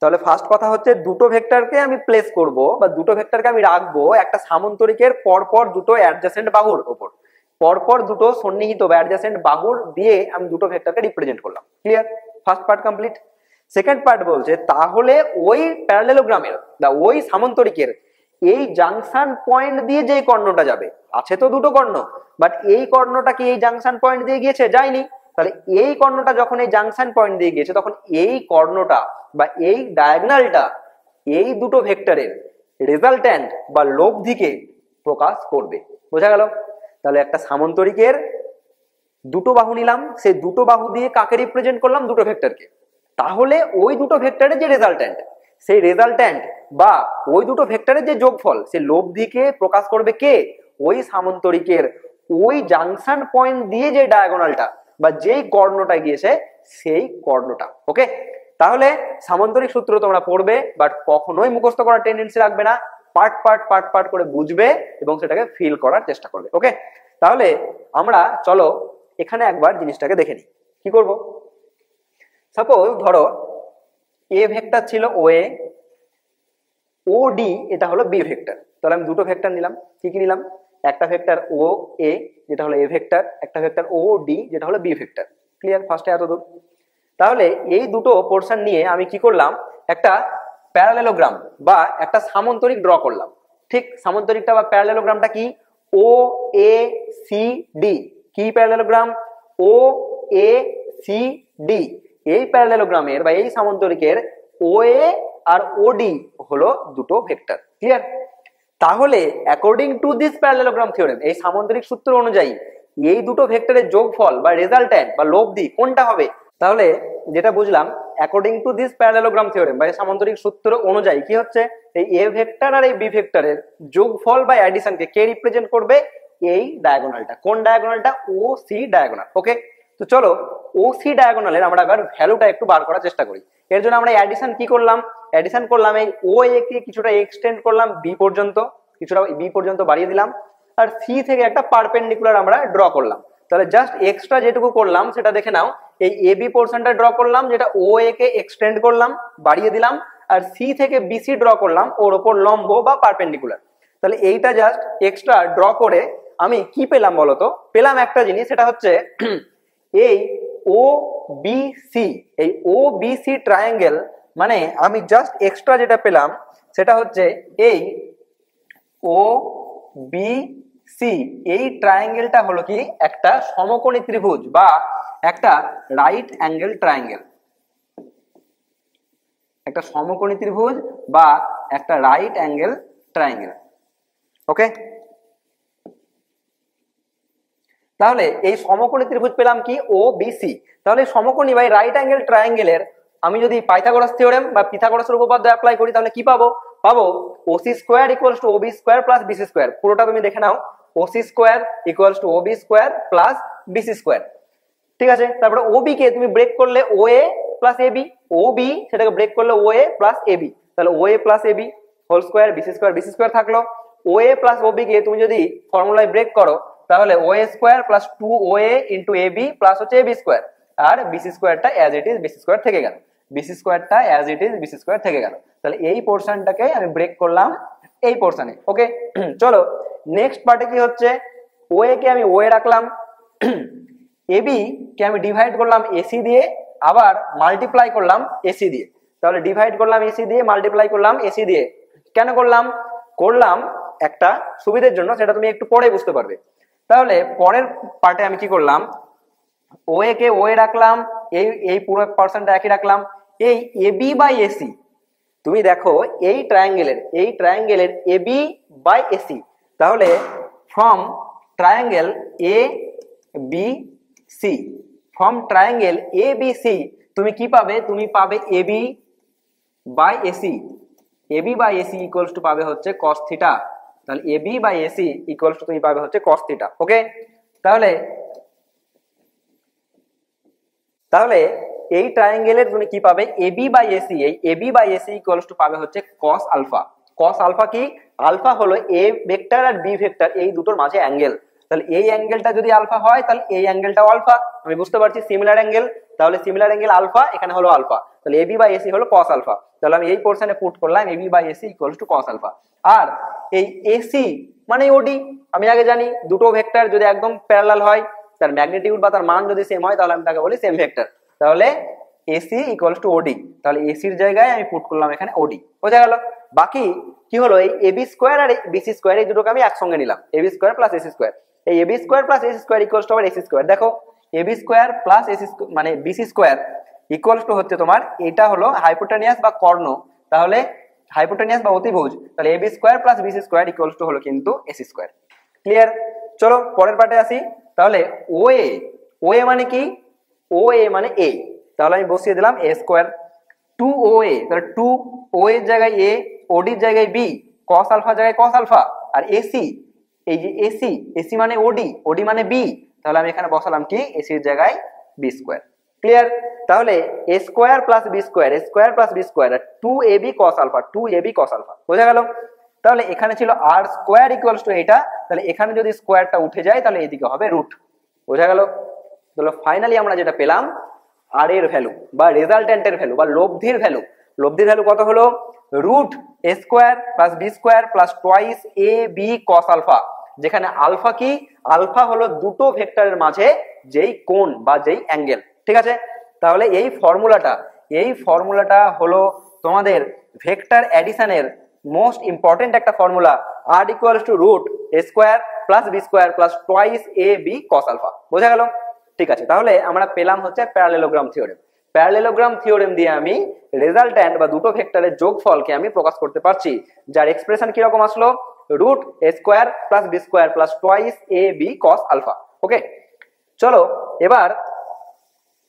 Speaker 1: তাহলে ফার্স্ট কথা হচ্ছে দুটো ভেক্টরকে আমি প্লেস করব বা দুটো ভেক্টরকে আমি রাখবো একটা সামান্তরিকের পরপর দুটো অ্যাডজাসেন্ট বাহুর উপর, পরপর দুটো সন্নিহিত বা অ্যাডজাসেন্ট বাহুর দিয়ে আমি দুটো ভেক্টরকে রিপ্রেজেন্ট করলাম। Clear? First part complete. Second part বলছে তাহলে ওই প্যারালেলোগ্রামের বা ওই সামান্তরিকের এই জাংশন পয়েন্ট দিয়ে যে কর্ণটা যাবে, আছে তো দুটো কর্ণ, বাট এই কর্ণটা কি এই জাংশন পয়েন্ট দিয়ে গিয়েছে? যায়নি। তাহলে এই কর্ণটা যখন এই জাংশন পয়েন্ট দিয়ে গিয়েছে, তখন এই কর্ণটা বা এই ডায়াগোনালটা এই দুটো ভেক্টরের রেজাল্ট্যান্ট বা লব্ধিকে প্রকাশ করবে। বোঝা গেল? তাহলে একটা সামান্তরিকের দুটো বাহু নিলাম, সেই দুটো বাহু দিয়ে কাকে রিপ্রেজেন্ট করলাম? দুটো ভেক্টরকে। তাহলে ওই দুটো ভেক্টরের যে রেজাল্ট্যান্ট, সেই রেজাল্ট্যান্ট বা ওই দুটো ভেক্টরের যে যোগফল, সেই লব্ধিকে প্রকাশ করবে কে? ওই সামান্তরিকের ওই জাংশন পয়েন্ট দিয়ে যে ডায়াগোনালটা বা যেই কর্ণটা গিয়েছে সেই কর্ণটা। ওকে, তাহলে সামান্তরিক সূত্র তোমরা পড়বে, বাট কখনোই মুখস্থ করার টেন্ডেন্সি রাখবে না, পার্ট পার্ট পার্ট পার্ট করে বুঝবে এবং সেটাকে ফিল করার চেষ্টা করবে। ওকে, তাহলে আমরা চলো এখানে একবার জিনিসটাকে দেখে নিই। কি করব, সাপোজ ধরো এ ভেক্টর ছিল ও এ, ও ডি এটা হলো বি ভেক্টর। তাহলে আমি দুটো ভেক্টর নিলাম। কি কি নিলাম? একটা ভেক্টর ও এ যেটা হলো এ ভেক্টর, একটা ভেক্টর ও ডি যেটা হলো বি ভেক্টর। ক্লিয়ার? ফার্স্টে এত দূর। তাহলে এই দুটো পোর্শন নিয়ে আমি কি করলাম, একটা প্যারালেলোগ্রাম বা একটা সামান্তরিক ড্র করলাম। ঠিক, সামান্তরিকটা বা প্যারালেলোগ্রামটা কি? ও এ সি ডি। কি parallelogram? O A C D. এই প্যারালেলোগ্রামের বা এই সামান্তরিকের ও এ আর ওডি হলো দুটো ভেক্টর। ক্লিয়ার? তাহলে according to this parallelogram theorem, এই সামান্তরিক সূত্র অনুযায়ী এই দুটো ভেক্টরের যোগফল বা রেজাল্ট্যান্ট বা লব্ধি কোনটা হবে? তাহলে যেটা বুঝলাম, according to this parallelogram theorem বা এই সামান্তরিক সূত্র অনুযায়ী কি হচ্ছে, এই এ ভেক্টর আর এই বি ভেক্টরের যোগফল বা অ্যাডিশনকে কে রিপ্রেজেন্ট করবে? এই ডায়াগোনালটা। কোন ডায়াগোনালটা? ও সি ডায়াগোনাল। ওকে, তো চলো ও সি ডায়াগোনালের আমরা এবার ভ্যালুটা একটু বার করার চেষ্টা করি। এর জন্য আমরা অ্যাডিশন কি করলাম? অ্যাডিশন করলাম এই ও এ কে কিছুটা এক্সটেন্ড করলাম বি পর্যন্ত, কিছুটা বি পর্যন্ত বাড়িয়ে দিলাম, আর সি থেকে একটা পারপেন্ডিকুলার আমরা ড্র করলাম। তাহলে জাস্ট এক্সট্রা যেটুকু করলাম সেটা দেখে নাও, এই এ বি পোর্শনটা ড্র করলাম, যেটা ও এ কে এক্সটেন্ড করলাম, বাড়িয়ে দিলাম, আর সি থেকে বিসি ড্র করলাম ওর ওপর লম্ব বা পারপেন্ডিকুলার। তাহলে এইটা জাস্ট এক্সট্রা ড্র করে আমি কি পেলাম বলতো? পেলাম একটা জিনিস, সেটা হচ্ছে এই ও বি সি, এই ও বি সি ট্রায়াঙ্গেল, মানে আমি জাস্ট এক্সট্রা যেটা পেলাম সেটা হচ্ছে এই ও বি সি, এই ট্রায়াঙ্গেলটা হলো কি একটা সমকোণী ত্রিভুজ বা একটা রাইট অ্যাঙ্গেল ট্রায়াঙ্গেল। একটা সমকোণী ত্রিভুজ বা একটা রাইট অ্যাঙ্গেল ট্রায়াঙ্গেল। ওকে, তাহলে এই সমকোণী ত্রিভুজ পেলাম কি? ও বি সি। তাহলে সমকোণী বা রাইট অ্যাঙ্গেল ট্রায়াঙ্গেলের আমি যদি পাইথাগোরাস থিওরেম বা পিথাগোরাসের উপপাদ্য অ্যাপ্লাই করি তাহলে কি পাবো? পাবো OC square equals to OB square plus BC square. পুরোটা তুমি দেখে নাও, OC square equals to OB square plus BC square. ঠিক আছে, তারপরে ওবি কে তুমি ব্রেক করলে O A plus AB, O B সেটাকে ব্রেক করলে ও এ প্লাস এবি, তাহলে O A plus AB whole square, BC square থাকলো। ও এ প্লাস ওবি কে তুমি যদি ফর্মুলায় ব্রেক করো তাহলে O A square plus 2OA into AB plus হচ্ছে এবি স্কোয়ার, আর বিসি স্কোয়ারটা as it is BC square থেকে গেল, বিসি স্কোয়ারটা as it is BC square থেকে গেল। তাহলে এই পোর্শনটাকে আমি ব্রেক করলাম এই পোর্শনে। ওকে, চলো নেক্সট পার্টে কি হচ্ছে, ও এ কে আমি ও এ রাখলাম, এবি কে আমি ডিভাইড করলাম এসি দিয়ে, আবার মাল্টিপ্লাই করলাম এসি দিয়ে। তাহলে ডিভাইড করলাম এসি দিয়ে, মাল্টিপ্লাই করলাম এসি দিয়ে। কেন করলাম? করলাম একটা সুবিধার জন্য, সেটা তুমি একটু পরে বুঝতে পারবে। তাহলে পরের পার্টে আমি কি করলাম, ও এ কে ও এ রাখলাম, এই পুরো পার্সনটা একই রাখলাম। এই এবি বাই এসি তুমি দেখো এই ট্রায়াঙ্গেলের এবি বাই এসি, তাহলে from triangle A B C, from triangle A B C তুমি কি পাবে? তুমি পাবে AB by AC, AB by AC equals to পাবে হচ্ছে cos থিটা। তাহলে AB by AC equals to তুমি পাবে হচ্ছে cos থিটা। ওকে, তাহলে এই ট্রায়াঙ্গেলের তুমি কি পাবে? এবি বাই এসি, এই AB by AC equals to পাবে হচ্ছে cos আলফা। cos আলফা কি? আলফা হলো এ ভেক্টর আর বি ভেক্টর এই দুটোর মাঝে অ্যাঙ্গেল। তাহলে এই অ্যাঙ্গেলটা যদি আলফা হয় তাহলে এই অ্যাঙ্গেলটাও আলফা। আমি বুঝতে পারছি সিমিলার অ্যাঙ্গেল, তাহলে সিমিলার অ্যাঙ্গেল আলফা, এখানে হলো আলফা, তাহলে এবি বাই এসি হলো cos আলফা। তাহলে আমি এই পোর্শনে পুট করলাম AB by AC equals to cos alpha. আর এই এসি মানে ওডি, আমি আগে জানি দুটো ভেক্টর যদি একদম প্যারালাল হয়, তার ম্যাগনিটিউড বা তার মান যদি সেম হয় তাহলে আমি তাকে বলি সেম ভেক্টর। তাহলে এসি ইকুয়ালস টু ওডি, তাহলে এসির জায়গায় আমি পুট করলাম এখানে ওডি। বোঝা গেল? বাকি কি হলো, এই এবি স্কোয়ার আর বিসি স্কোয়ার এই দুটোকে আমি একসঙ্গে নিলাম, AB square plus AC square. এই AB square plus AC square equals to AC square. দেখো এবি স্কোয়ার প্লাস এসি মানে বিসি স্কোয়ার ইকুয়ালস টু হচ্ছে তোমার, এটা হলো হাইপোটেনিয়াস বা কর্ণ, তাহলে হাইপোটেনিয়াস বা অতিভুজ, তাহলে AB square plus BC square equals to হলো কিন্তু এসি স্কোয়ার। ক্লিয়ার? চলো পরের পার্টে আসি। তাহলে ও এ মানে কি? ও এ মানে এ, তাহলে আমি বসিয়ে দিলাম এ স্কোয়ার। 2OA, তাহলে 2O এর জায়গায় এ, ওডির জায়গায় বি, cos আলফা জায়গায় cos আলফা, আর এসি এই যে এসি, এসি মানে ওডি, ওডি মানে বি, তাহলে আমি এখানে বসালাম কি এসির জায়গায় বি স্কোয়ার। ক্লিয়ার? তাহলে A square plus B square, A square plus B square, 2ab cos alpha, 2ab cos alpha. বোঝা গেল? তাহলে এখানে ছিল আর স্কোয়ার ইকুয়ালস টু এটা, তাহলে এখানে যদি স্কোয়ারটা উঠে যায় তাহলে এদিকে হবে রুট। বোঝা গেল? তাহলে ফাইনালি আমরা যেটা পেলাম আর এর ভ্যালু বা রেজাল্টেন্টের ভ্যালু বা লব্ধির ভ্যালু, লব্ধির ভ্যালু কত হলো? Root A square plus B square plus twice A B cos alpha, যেখানে আলফা কি? আলফা হলো দুটো ভেক্টরের মাঝে যেই কোণ বা যেই অ্যাঙ্গেল। ঠিক আছে? তাহলে এই ফর্মুলাটা হলো তোমাদের ভেক্টর অ্যাডিশনের মোস্ট ইম্পর্টেন্ট একটা formula, R equals to root A square plus B square plus twice A B cos alpha. বোঝা গেল? ঠিক আছে, তাহলে আমরা পেলাম হচ্ছে প্যারালেলোগ্রাম থিওরেম। প্যারালেলোগ্রাম থিওরেম দিয়ে আমি রেজাল্ট্যান্ট বা দুটো ভেক্টরের যোগফলকে আমি প্রকাশ করতে পারছি, যার এক্সপ্রেশন কি রকম আসলো? Root A square plus B square plus twice A B cos alpha. Okay, চলো এবার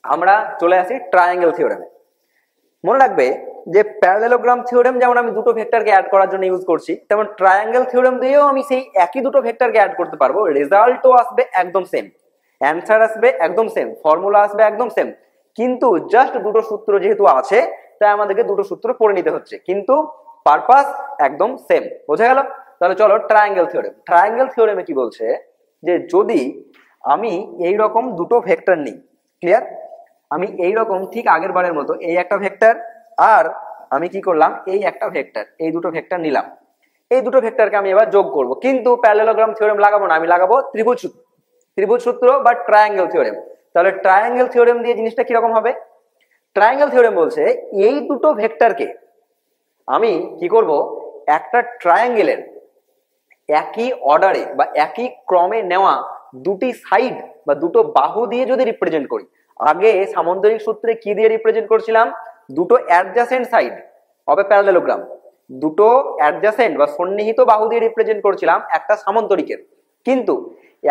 Speaker 1: আমরা চলে আসি ট্রায়াঙ্গেল থিওরেমে। মনে রাখবে যে প্যারালেলোগ্রাম থিওরেম যেমন আমি দুটো ভেক্টরকে অ্যাড করার জন্য ইউজ করছি, তেমন ট্রায়াঙ্গেল থিওরেম দিয়েও আমি সেই একই দুটো ভেক্টরকে অ্যাড করতে পারবো, রেজাল্টও আসবে একদম সেম, অ্যান্সার আসবে একদম সেম, ফর্মুলা আসবে একদম সেম, কিন্তু জাস্ট দুটো সূত্র যেহেতু আছে তাই আমাদেরকে দুটো সূত্র পড়ে নিতে হচ্ছে, কিন্তু পারপাস একদম সেম। বোঝা গেল? তাহলে চলো ট্রায়াঙ্গেল থিওরেম। ট্রায়াঙ্গেল থিওরেমে কি বলছে যে যদি আমি এই রকম দুটো ভেক্টর নিই, ক্লিয়ার? আমি এই রকম ঠিক আগের বারের মতো এই একটা ভেক্টর আর আমি কি করলাম এই একটা ভেক্টর, এই দুটো ভেক্টর নিলাম, এই দুটো ভেক্টরকে আমি এবার যোগ করব, কিন্তু প্যারালেলোগ্রাম থিওরেম লাগাবো না, আমি লাগাবো ত্রিভুজ সূত্র বা ট্রায়াঙ্গেল থিওরেম। তাহলে ট্রায়াঙ্গেল থিওরেম দিয়ে জিনিসটা কিরকম হবে? ট্রায়াঙ্গেল থিওরেম বলছে এই দুটো ভেক্টরকে আমি কি করব, একটা ট্রায়াঙ্গেলের একই অর্ডারে বা একই ক্রমে নেওয়া দুটি সাইড বা দুটো বাহু দিয়ে যদি রিপ্রেজেন্ট করি, আগে সামন্তরিক সূত্রে কি দিয়ে রিপ্রেজেন্ট করছিলাম? দুটো adjacent side of a parallelogram, দুটো অ্যাডজাসেন্ট বা সন্নিহিত বাহু দিয়ে রিপ্রেজেন্ট করছিলাম একটা সামন্তরিকের। কিন্তু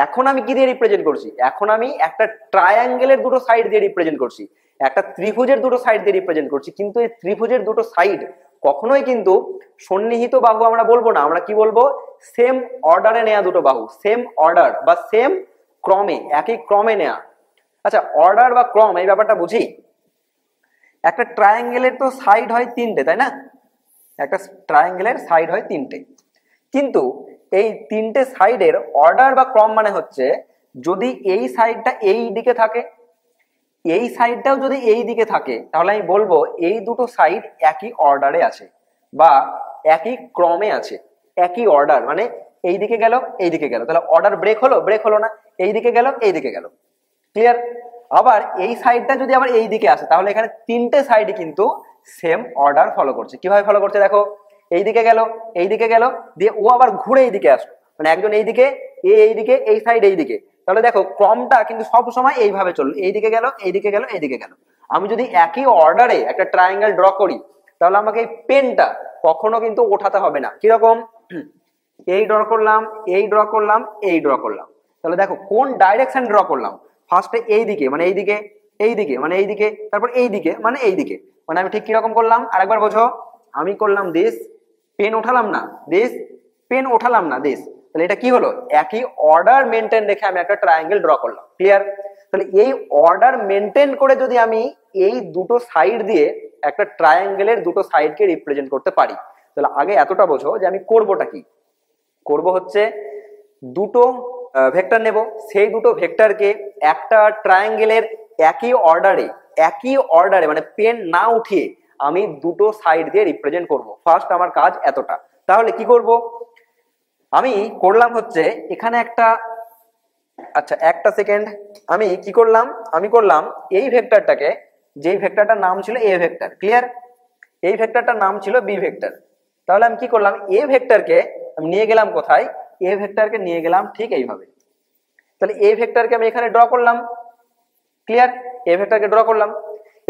Speaker 1: এখন আমি কি দিয়ে রিপ্রেজেন্ট করছি? এখন আমি একটা ট্রায়াঙ্গেলের দুটো সাইড দিয়ে রিপ্রেজেন্ট করছি, একটা ত্রিভুজের দুটো সাইড দিয়ে রিপ্রেজেন্ট করছি, কিন্তু এই ত্রিভুজের দুটো সাইড কখনোই কিন্তু সন্নিহিত বাহু আমরা বলবো না, আমরা কি বলবো? সেম অর্ডারে নেয়া দুটো বাহু, সেম অর্ডার বা সেম ক্রমে, একই ক্রমে নেয়া। আচ্ছা, অর্ডার বা ক্রম এই ব্যাপারটা বুঝি। একটা ট্রায়াঙ্গেলের তো সাইড হয় তিনটে, তাই না? একটা ট্রায়াঙ্গেলের সাইড হয় তিনটে, কিন্তু এই তিনটে সাইডের অর্ডার বা ক্রম মানে হচ্ছে যদি এই সাইডটা এই দিকে থাকে, এই সাইডটাও যদি এই দিকে থাকে, তাহলে আমি বলবো এই দুটো সাইড একই অর্ডারে আছে বা একই ক্রমে আছে। একই অর্ডার মানে এই দিকে গেল এই দিকে গেল, তাহলে অর্ডার ব্রেক হলো? ব্রেক হলো না, এই দিকে গেল এই দিকে গেল। ক্লিয়ার? আবার এই সাইডটা যদি আবার এই দিকে আসে, তাহলে এখানে তিনটে সাইডই কিন্তু সেম অর্ডার ফলো করছে। কিভাবে ফলো করছে দেখো, এই দিকে গেল এই দিকে গেল, দিয়ে ও আবার ঘুরে এই দিকে আসলো, মানে একজন এই দিকে, এই দিকে, এই সাইড এই দিকে। তাহলে দেখো ক্রমটা কিন্তু সব সময় এইভাবে চললো, এই দিকে গেল এই দিকে গেল এই দিকে গেল। আমি যদি একই অর্ডারে একটা ট্রায়াঙ্গেল ড্র করি, তাহলে আমাকে এই পেনটা কখনো কিন্তু ওঠাতে হবে না। কিরকম? এই ড্র করলাম, এই ড্র করলাম, এই ড্র করলাম, তাহলে দেখো কোন ডাইরেকশন ড্র করলাম। ফার্স্টে এই দিকে মানে এই দিকে, এই দিকে মানে এই দিকে, তারপর এই দিকে মানে এই দিকে, মানে আমি ঠিক কিরকম করলাম আরেকবার বোঝো। আমি করলাম দিস, পেন ওঠালাম না, দিস, পেন ওঠালাম না, দিস। তাহলে এটা কি হলো? একই অর্ডার মেনটেন রেখে আমি একটা ট্রায়াঙ্গেল ড্র করলাম। ক্লিয়ার? তাহলে এই অর্ডার মেনটেন করে যদি আমি এই দুটো সাইড দিয়ে একটা ট্রায়াঙ্গেলের দুটো সাইডকে রিপ্রেজেন্ট করতে পারি, তাহলে আগে এতটা বোঝো যে আমি করবোটা কি। করব হচ্ছে দুটো ভেক্টর নেব, সেই দুটো ভেক্টরকে একটা ট্রায়াঙ্গেলের একই অর্ডারে মানে পেন না উঠিয়ে আমি দুটো সাইড দিয়ে রিপ্রেজেন্ট করব। ফার্স্ট আমার কাজ এতটা। তাহলে কি করব? আমি করলাম হচ্ছে এখানে একটা, আচ্ছা একটা সেকেন্ড, আমি কি করলাম? আমি করলাম এই ভেক্টরটাকে, যেই ভেক্টরটার নাম ছিল এ ভেক্টর, ক্লিয়ার? এই ভেক্টরটার নাম ছিল বি ভেক্টর। তাহলে আমি কি করলাম? এ ভেক্টরকে আমি নিয়ে গেলাম কোথায়? এ ভেক্টরকে নিয়ে গেলাম ঠিক এইভাবে। তাহলে এ ভেক্টরকে আমি এখানে ড্র করলাম। ক্লিয়ার? এ ভেক্টরকে ড্র করলাম।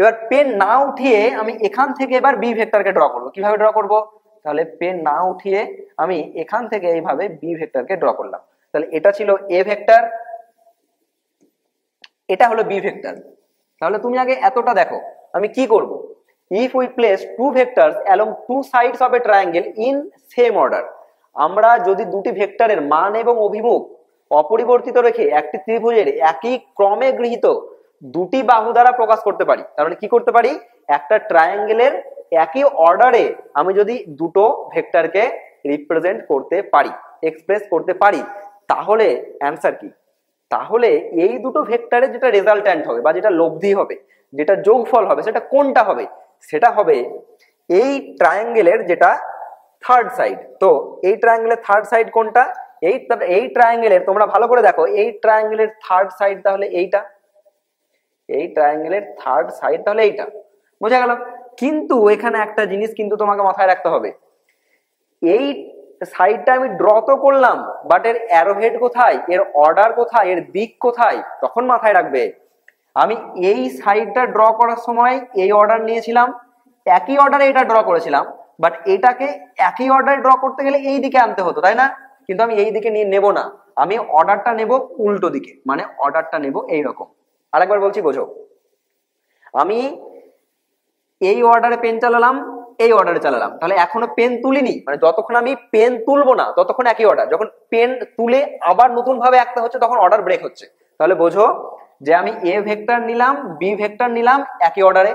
Speaker 1: এবার পেন না উঠিয়ে আমি এখান থেকে এবার বি ভেক্টরকে ড্র করব। কিভাবে ড্র করব? তাহলে পেন না উঠিয়ে আমি এখান থেকে এইভাবে বি ভেক্টরকে ড্র করলাম। তাহলে এটা ছিল এ ভেক্টর, এটা হলো বি ভেক্টর। তাহলে তুমি আগে এতটা দেখো আমি কি করব। If we place two vectors along two sides of a triangle in same order, আমরা যদি দুটি ভেক্টরের মান এবং অভিমুখ অপরিবর্তিত রেখে একটি ত্রিভুজের একই ক্রমে গৃহীত দুটি বাহু দ্বারা প্রকাশ করতে পারি, তার মানে কি করতে পারি, একটা ট্রায়াঙ্গেলের একই অর্ডারে আমি যদি দুটো ভেক্টরকে রিপ্রেজেন্ট করতে পারি, এক্সপ্রেস করতে পারি, তাহলে অ্যান্সার কি, তাহলে এই দুটো ভেক্টরের যেটা রেজাল্ট্যান্ট হবে বা যেটা লব্ধি হবে, যেটা যোগফল হবে, সেটা কোনটা হবে, সেটা হবে এই ট্রায়াঙ্গেলের যেটা থার্ড সাইড। তো এই ট্রায়াঙ্গেলের থার্ড সাইড কোনটা, এই ট্রায়াঙ্গেলের, তোমরা ভালো করে দেখো, এই ট্রায়াঙ্গেলের থার্ড সাইড তাহলে এইটা, এই ট্রায়াঙ্গেলের থার্ড সাইড তাহলে এইটা, বোঝা গেল। কিন্তু এখানে একটা জিনিস কিন্তু তোমাকে মাথায় রাখতে হবে, এই সাইডটা আমি ড্র তো করলাম, বাট এর অ্যারোহেড কোথায়, এর অর্ডার কোথায়, এর দিক কোথায়, তখন মাথায় রাখবে আমি এই সাইডটা ড্র করার সময় এই অর্ডার নিয়েছিলাম, একই অর্ডারে এটা ড্র করেছিলাম, বাট এটাকে একই অর্ডারে ড্র করতে গেলে এই দিকে আনতে হতো, তাই না? কিন্তু আমি এই দিকে নিয়ে নেব না, আমি অর্ডারটা নেব উল্টো দিকে, মানে অর্ডারটা নেব এইরকম। আরেকবার বলছি বোঝো, আমি এই অর্ডারে পেন চালালাম, এই অর্ডারে চালালাম, তাহলে এখনো পেন তুলিনি, মানে যতক্ষণ আমি পেন তুলবো না ততক্ষণ একই অর্ডার, যখন পেন তুলে আবার নতুন ভাবে আঁকতে হচ্ছে তখন অর্ডার ব্রেক হচ্ছে। তাহলে বোঝো যে আমি এ ভেক্টর নিলাম, বি ভেক্টর নিলাম একই অর্ডারে,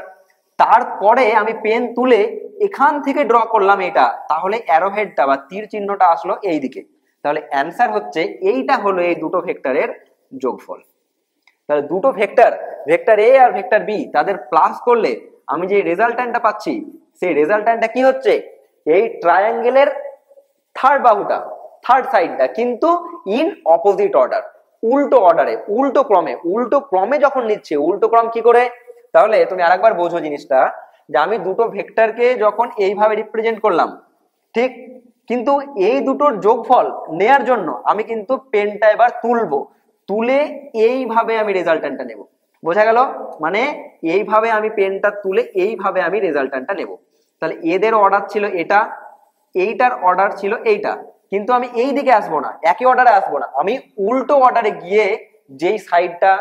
Speaker 1: তারপরে আমি পেন তুলে এখান থেকে ড্র করলাম এটা, তাহলে অ্যারোহেডটা বা তীর চিহ্নটা আসলো এই দিকে, তাহলে অ্যান্সার হচ্ছে এইটা হলো এই দুটো ভেক্টরের যোগফল। তাহলে দুটো ভেক্টর, ভেক্টর এ আর ভেক্টর বি, তাদের প্লাস করলে আমি যে রেজাল্ট্যান্টটা পাচ্ছি, সেই রেজাল্ট্যান্টটা কি হচ্ছে, এই ট্রায়াঙ্গেলের থার্ড বাহুটা, থার্ড সাইডটা, কিন্তু ইন অপোজিট অর্ডার, উল্টো অর্ডারে, উল্টো ক্রমে, উল্টো ক্রমে যখন নিচ্ছে, উল্টো ক্রম কি করে, তাহলে তুমি আরেকবার বোঝো জিনিসটা, যে আমি দুটো ভেক্টরকে যখন এইভাবে রিপ্রেজেন্ট করলাম, ঠিক, কিন্তু এই দুটোর যোগফল নেয়ার জন্য আমি কিন্তু পেনটা এবার তুলবো, তুলে এইভাবে আমি রেজাল্ট্যান্টটা নেব, বোঝা গেল, মানে এইভাবে আমি পেনটা তুলে এইভাবে আমি রেজাল্ট্যান্টটা নেব। তাহলে এদের অর্ডার ছিল এটা, এইটার অর্ডার ছিল এইটা, কিন্তু আমি এই দিকে আসবো না, একই অর্ডারে আসবো না, আমি উল্টো অর্ডারে গিয়ে যেই সাইডটা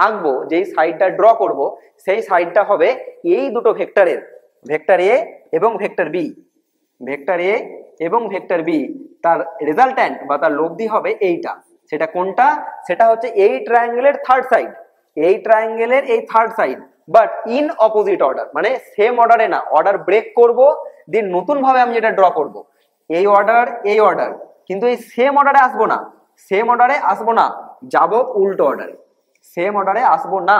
Speaker 1: আঁকবো, যেই সাইডটা ড্র করব, সেই সাইডটা হবে এই দুটো ভেক্টরের, ভেক্টর এ এবং ভেক্টর বি, ভেক্টর এ এবং ভেক্টর বি, তার রেজাল্ট্যান্ট বা তার লব্ধি হবে এইটা। সেটা কোনটা, সেটা হচ্ছে এই ট্রায়াঙ্গেলের থার্ড সাইড, এই ট্রায়াঙ্গেলের এই third side, but in opposite order, মানে সেম অর্ডারে না, অর্ডার ব্রেক করব, দিয়ে নতুন ভাবে আমি যেটা ড্র করব, এই অর্ডার, এই অর্ডার, কিন্তু এই সেম অর্ডারে আসবো না, সেম অর্ডারে আসবো না, যাব উল্টো অর্ডারে, সেম অর্ডারে আসবো না,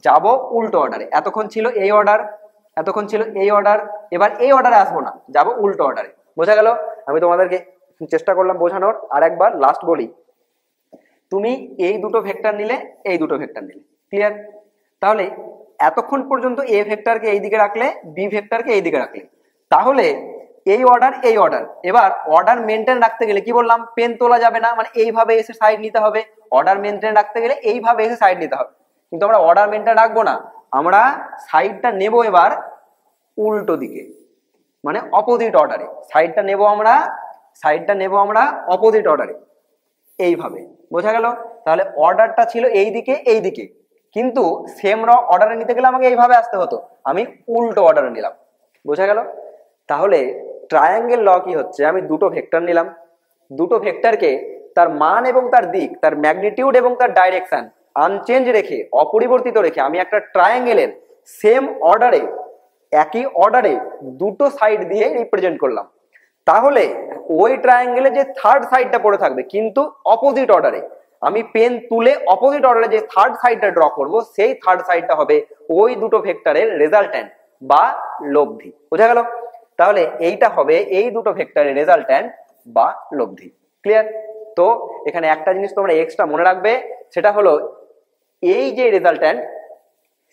Speaker 1: যাব উল্টো অর্ডারে। এতক্ষণ ছিল এই অর্ডার, এতক্ষণ ছিল এই অর্ডার, এবার এই অর্ডারে আসবো না, যাব উল্টো অর্ডারে, বোঝা গেল। আমি তোমাদেরকে চেষ্টা করলাম বোঝানোর, আর একবার লাস্ট বলি, তুমি এই দুটো ভেক্টর নিলে, এই দুটো ভেক্টর নিলে, ক্লিয়ার? তাহলে এতক্ষণ পর্যন্ত এ ভেক্টরকে এই দিকে রাখলে, বি ভেক্টরকে এই দিকে রাখলে, তাহলে এই অর্ডার, এই অর্ডার, এবার অর্ডার মেনটেন রাখতে গেলে কি বললাম, পেন তোলা যাবে না, মানে এইভাবে এসে সাইড নিতে হবে, অর্ডার মেনটেন রাখতে গেলে এইভাবে এসে সাইড নিতে হবে, কিন্তু আমরা অর্ডার মেনটেন রাখবো না, আমরা সাইডটা নেব এবার উল্টো দিকে, মানে অপোজিট অর্ডারে, সাইডটা নেব আমরা, সাইডটা নেব আমরা অপোজিট অর্ডারে, এইভাবে, বোঝা গেল। তাহলে অর্ডারটা ছিল এই দিকে, এই দিকে, কিন্তু সেম অর্ডারে নিতে গেলে আমাকে এইভাবে আসতে হতো, আমি উল্টো অর্ডারে নিলাম, বোঝা গেল। তাহলে ট্রায়াঙ্গেল ল কি হচ্ছে, আমি দুটো ভেক্টর নিলাম, দুটো ভেক্টরকে তার মান এবং তার দিক, তার ম্যাগনিটিউড এবং তার ডাইরেকশন আনচেঞ্জ রেখে, অপরিবর্তিত রেখে আমি একটা ট্রায়াঙ্গেলের সেম অর্ডারে, একই অর্ডারে দুটো সাইড দিয়ে রিপ্রেজেন্ট করলাম, তাহলে ওই ট্রায়াঙ্গেলে যে থার্ড সাইডটা পড়ে থাকবে কিন্তু অপোজিট অর্ডারে, আমি পেন তুলে অপোজিট অর্ডারে যে থার্ড সাইডটা ড্র করব, সেই থার্ড সাইডটা হবে ওই দুটো ভেক্টরের রেজাল্ট্যান্ট বা লব্ধি, বোঝা গেল। তাহলে এইটা হবে এই দুটো ভেক্টরের রেজাল্ট্যান্ট বা লব্ধি, ক্লিয়ার? তো এখানে একটা জিনিস তোমরা এক্সট্রা মনে রাখবে, সেটা হলো এই যে রেজাল্ট্যান্ট,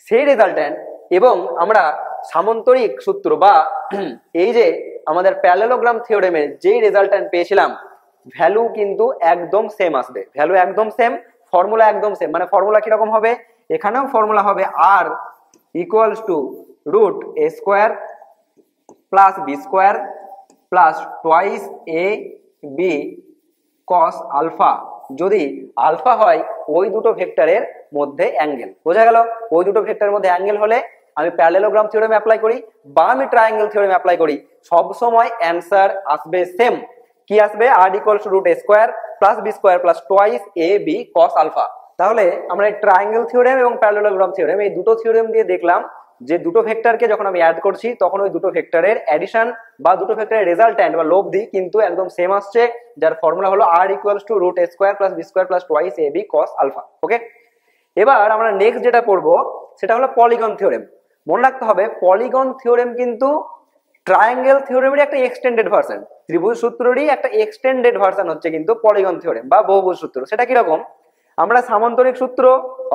Speaker 1: সেই রেজাল্ট্যান্ট এবং আমরা সামন্তরিক সূত্র বা এই যে আমাদের প্যারালেলোগ্রাম থিওরেমের যেই রেজাল্ট্যান্ট পেয়েছিলাম, ভ্যালু কিন্তু একদম সেম আসবে, ভ্যালু একদম সেম, ফর্মুলা একদম সেম, মানে ফর্মুলা কিরকম হবে, এখানেও ফর্মুলা হবে R equals to root A square plus B square plus twice A B cos alpha, যদি আলফা হয় ওই দুটো ভেক্টরের মধ্যে অ্যাঙ্গেল, বোঝা গেল। ওই দুটো ভেক্টরের মধ্যে অ্যাঙ্গেল হলে আমি প্যারালেলোগ্রাম থিওরেম অ্যাপ্লাই করি বা আমি ট্রায়াঙ্গেল থিওরেম অ্যাপ্লাই করি, সব সময় অ্যান্সার আসবে সেম, কি আসবে r equals to root a square plus b square plus twice a b cos alpha. তাহলে আমরা এই ট্রায়াঙ্গেল থিওরেম এবং প্যারালেলোগ্রাম থিওরেম এই দুটো থিওরেম দিয়ে দেখলাম যে দুটো ভেক্টরকে যখন আমি অ্যাড করছি তখন ওই দুটো ভেক্টরের অ্যাডিশন বা দুটো ভেক্টরের রেজাল্ট্যান্ট বা লব্ধি কিন্তু একদম সেম আসছে, যার ফর্মুলা হলো r equals to root a square plus b square plus twice a b cos alpha. Okay, এবার আমরা নেক্সট যেটা পড়বো সেটা হলো পলিগন থিওরেম। মনে রাখতে হবে পলিগন থিওরেম কিন্তু ট্রায়াঙ্গেল থিওরেমের একটা এক্সটেন্ডেড ভার্সন, ত্রিভুজ সূত্রেরই একটা এক্সটেন্ডেড ভার্সন হচ্ছে কিন্তু পলিগন থিওরেম বা বহুভুজ সূত্র। সেটা কিরকম, আমরা সামান্তরিক সূত্র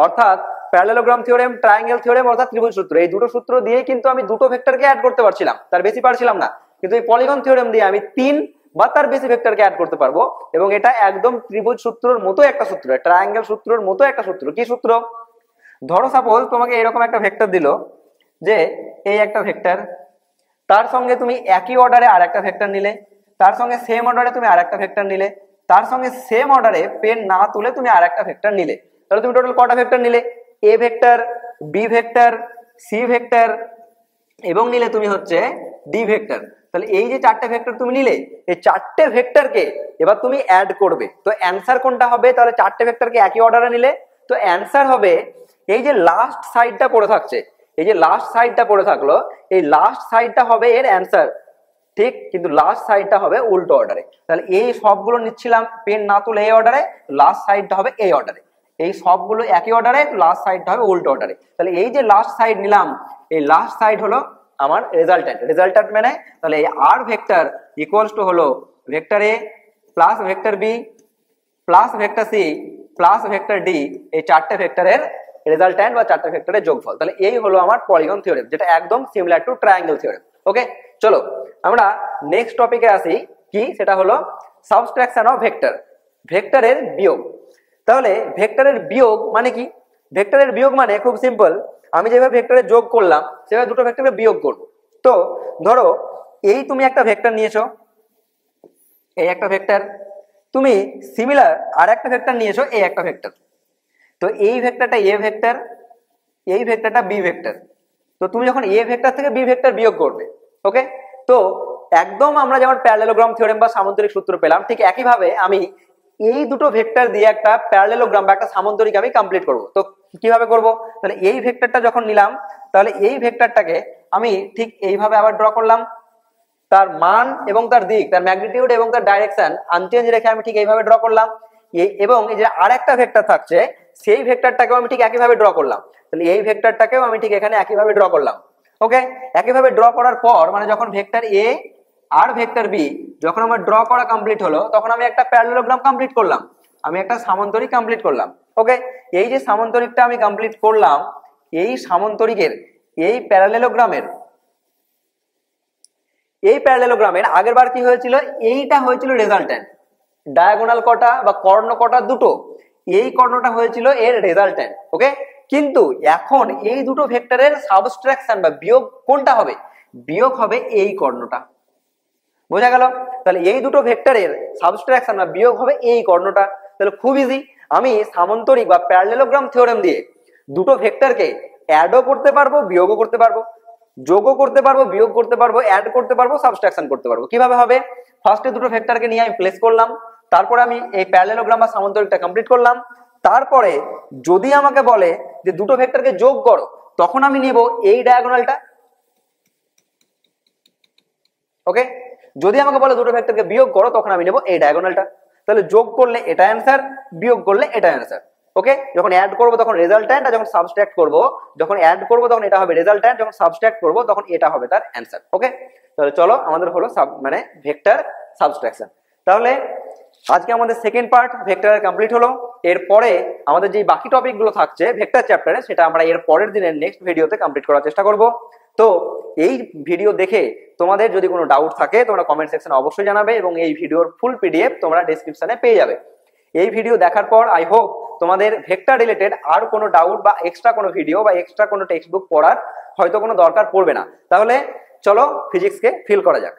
Speaker 1: অর্থাৎ প্যারালেলোগ্রাম থিওরেম, ট্রায়াঙ্গেল থিওরেম অর্থাৎ ত্রিভুজ সূত্র, এই দুটো সূত্র দিয়ে কিন্তু আমি দুটো ভেক্টরকে অ্যাড করতে পারছিলাম, তার বেশি পারছিলাম না। কিন্তু এই পলিগন থিওরেম দিয়ে আমি 3 বা তার বেশি ভেক্টরকে অ্যাড করতে পারবো, এবং এটা একদম ত্রিভুজ সূত্রের মতো একটা সূত্র, ট্রায়াঙ্গেল সূত্রের মতো একটা সূত্র। কি সূত্র, ধরো সাপোজ তোমাকে এরকম একটা ভেক্টর দিল যে এই একটা ভেক্টর, তার সঙ্গে তুমি একই অর্ডারে আর একটা ভেক্টর নিলে, তার সঙ্গে সেম অর্ডারে তুমি আর একটা ভেক্টর নিলে, তার সঙ্গে সেম অর্ডারে পেন না তুলে তুমি আর একটা ভেক্টর নিলে, তাহলে তুমি টোটাল কটা ভেক্টর নিলে, A vector, B vector, C vector এবং নিলে তুমি হচ্ছে ডি ভেক্টর। তাহলে এই যে চারটে ভেক্টর তুমি নিলে, এই চারটে ভেক্টরকে এবার তুমি অ্যাড করবে। তো অ্যান্সার কোনটা হবে, তাহলে চারটে ভেক্টরকে একই অর্ডারে নিলে তো অ্যান্সার হবে এই যে লাস্ট সাইডটা পড়ে থাকছে, এই যে লাস্ট সাইডটা পড়ে থাকলো, এই লাস্ট সাইডটা হবে এর অ্যান্সার, ঠিক। কিন্তু লাস্ট সাইডটা হবে উল্টো অর্ডারে। তাহলে এই সবগুলো নিচ্ছিলাম পেন না তুলে এই অর্ডারে, লাস্ট সাইডটা হবে এই অর্ডারে। এই সবগুলো একই অর্ডারে, লাস্ট সাইডটা হবে উল্টো অর্ডারে। তাহলে এই যে লাস্ট সাইড নিলাম, এই লাস্ট সাইড হলো আমার রেজাল্ট্যান্ট। রেজাল্ট্যান্ট মানে তাহলে এই আর ভেক্টর ইকুয়ালস টু হলো vector A plus vector B plus vector C plus vector D, এই চারটে ভেক্টরের রেজাল্ট্যান্ট বা চারটে ভেক্টরের যোগফল। তাহলে এই হলো আমার পলিগন থিওরেম, যেটা একদম সিমিলার টু ট্রায়াঙ্গেল থিওরেম। ওকে, চলো আমরা নেক্সট টপিকে আসি, কি সেটা হলো সাবট্রাকশন অফ ভেক্টর, ভেক্টরের বিয়োগ। তাহলে ভেক্টরের বিয়োগ মানে কি, ভেক্টরের বিয়োগ মানে খুব সিম্পল, আমি যেভাবে ভেক্টরের যোগ করলাম সেভাবে দুটো ভেক্টরকে বিয়োগ করব। তো ধরো এই তুমি একটা ভেক্টর নিয়েছো, এই একটা ভেক্টর, তুমি সিমিলার আর একটা ভেক্টর নিয়েছো, এই একটা ভেক্টর। তো এই ভেক্টরটা এ ভেক্টর, এই ভেক্টরটা বি ভেক্টর। তো তুমি যখন এ ভেক্টর থেকে বি ভেক্টর বিয়োগ করবে, ওকে, তো একদম আমরা যেমন প্যারালেলোগ্রাম থিওরেম বা সামান্তরিক সূত্র পেলাম, ঠিক একইভাবে আমি এই দুটো ভেক্টর দিয়ে একটা প্যারালেলোগ্রাম বা একটা সামান্তরিক আমি কমপ্লিট করব। তো কিভাবে করব, তাহলে এই ভেক্টরটা যখন নিলাম, তাহলে এই ভেক্টরটাকে আমি ঠিক এইভাবে আবার ড্র করলাম, তার মান এবং তার দিক, তার ম্যাগনিটিউড এবং তার ডাইরেকশন আনচেঞ্জ রেখে আমি ঠিক এইভাবে ড্র করলাম। এবং এই যে আরেকটা ভেক্টর থাকছে, সেই ভেক্টরটাকেও আমি ঠিক একইভাবে ড্র করলাম। তাহলে এই ভেক্টরটাকেও আমি ঠিক এখানে একইভাবে ড্র করলাম। ওকে, একইভাবে ড্র করার পর মানে যখন ভেক্টর এ আর ভেক্টর বি যখন আমার ড্র করা কমপ্লিট হলো, তখন আমি একটা প্যারালেলোগ্রাম কমপ্লিট করলাম, আমি একটা সামান্তরিক কমপ্লিট করলাম। ওকে, এই যে সামান্তরিকটা আমি কমপ্লিট করলাম, এই সামান্তরিকের এই প্যারালেলোগ্রামের আগের বার কি হয়েছিল, এইটা হয়েছিল রেজাল্ট্যান্ট, ডায়াগোনাল কটা বা কর্ণ কটা দুটো, এই কর্ণটা হয়েছিল এর রেজাল্ট্যান্ট। ওকে, কিন্তু এখন এই দুটো ভেক্টরের সাবট্রাকশন বা বিয়োগ কোনটা হবে, বিয়োগ হবে এই কর্ণটা। বোঝা গেল, তাহলে এই দুটো ভেক্টরের সাবট্রাকশন বা বিয়োগ হবে এই কর্ণটা। তাহলে খুব ইজি, আমি সামান্তরিক বা প্যারালেলোগ্রাম থিওরেম দিয়ে দুটো ভেক্টরকে অ্যাডও করতে পারবো, বিয়োগও করতে পারবো, যোগও করতে পারবো, বিয়োগ করতে পারবো, অ্যাড করতে পারবো, সাবট্রাকশন করতে পারবো। কিভাবে হবে, ফার্স্টে দুটো ভেক্টরকে নিয়ে আমি প্লেস করলাম, তারপরে আমি এই প্যারালেলোগ্রাম বা সামান্তরিকটা কমপ্লিট করলাম। তারপরে যদি আমাকে বলে যে দুটো ভেক্টরকে যোগ করো, তখন আমি নিব এই ডায়াগোনালটা। ওকে, যদি আমাকে বলে দুটো ভেক্টরকে বিয়োগ করো, তখন আমি নেব এই ডায়াগোনালটা। তাহলে যোগ করলে এটা অ্যান্সার, বিয়োগ করলে এটা অ্যান্সার। ওকে, যখন অ্যাড করবো তখন রেজাল্ট্যান্ট, আর যখন সাবট্রাক্ট করবো, যখন অ্যাড করবো তখন এটা হবে রেজাল্ট্যান্ট, যখন সাবট্রাক্ট করবো তখন এটা হবে তার অ্যান্সার। ওকে, তাহলে চলো আমাদের হলো মানে ভেক্টর সাবট্রাকশন। তাহলে আজকে আমাদের সেকেন্ড পার্ট ভেক্টরের কমপ্লিট হলো। এরপরে আমাদের যে বাকি টপিকগুলো থাকছে ভেক্টর চ্যাপ্টারে, সেটা আমরা এর পরের দিনের নেক্সট ভিডিওতে কমপ্লিট করার চেষ্টা করব। তো এই ভিডিও দেখে তোমাদের যদি কোনো ডাউট থাকে তোমরা কমেন্ট সেকশনে অবশ্যই জানাবে, এবং এই ভিডিওর ফুল পিডিএফ তোমরা ডেসক্রিপশনে পেয়ে যাবে। এই ভিডিও দেখার পর আই হোপ তোমাদের ভেক্টর রিলেটেড আর কোনো ডাউট বা এক্সট্রা কোনো ভিডিও বা এক্সট্রা কোনো টেক্সট বুক পড়ার হয়তো কোনো দরকার পড়বে না। তাহলে চলো ফিজিক্সকে ফিল করা যাক।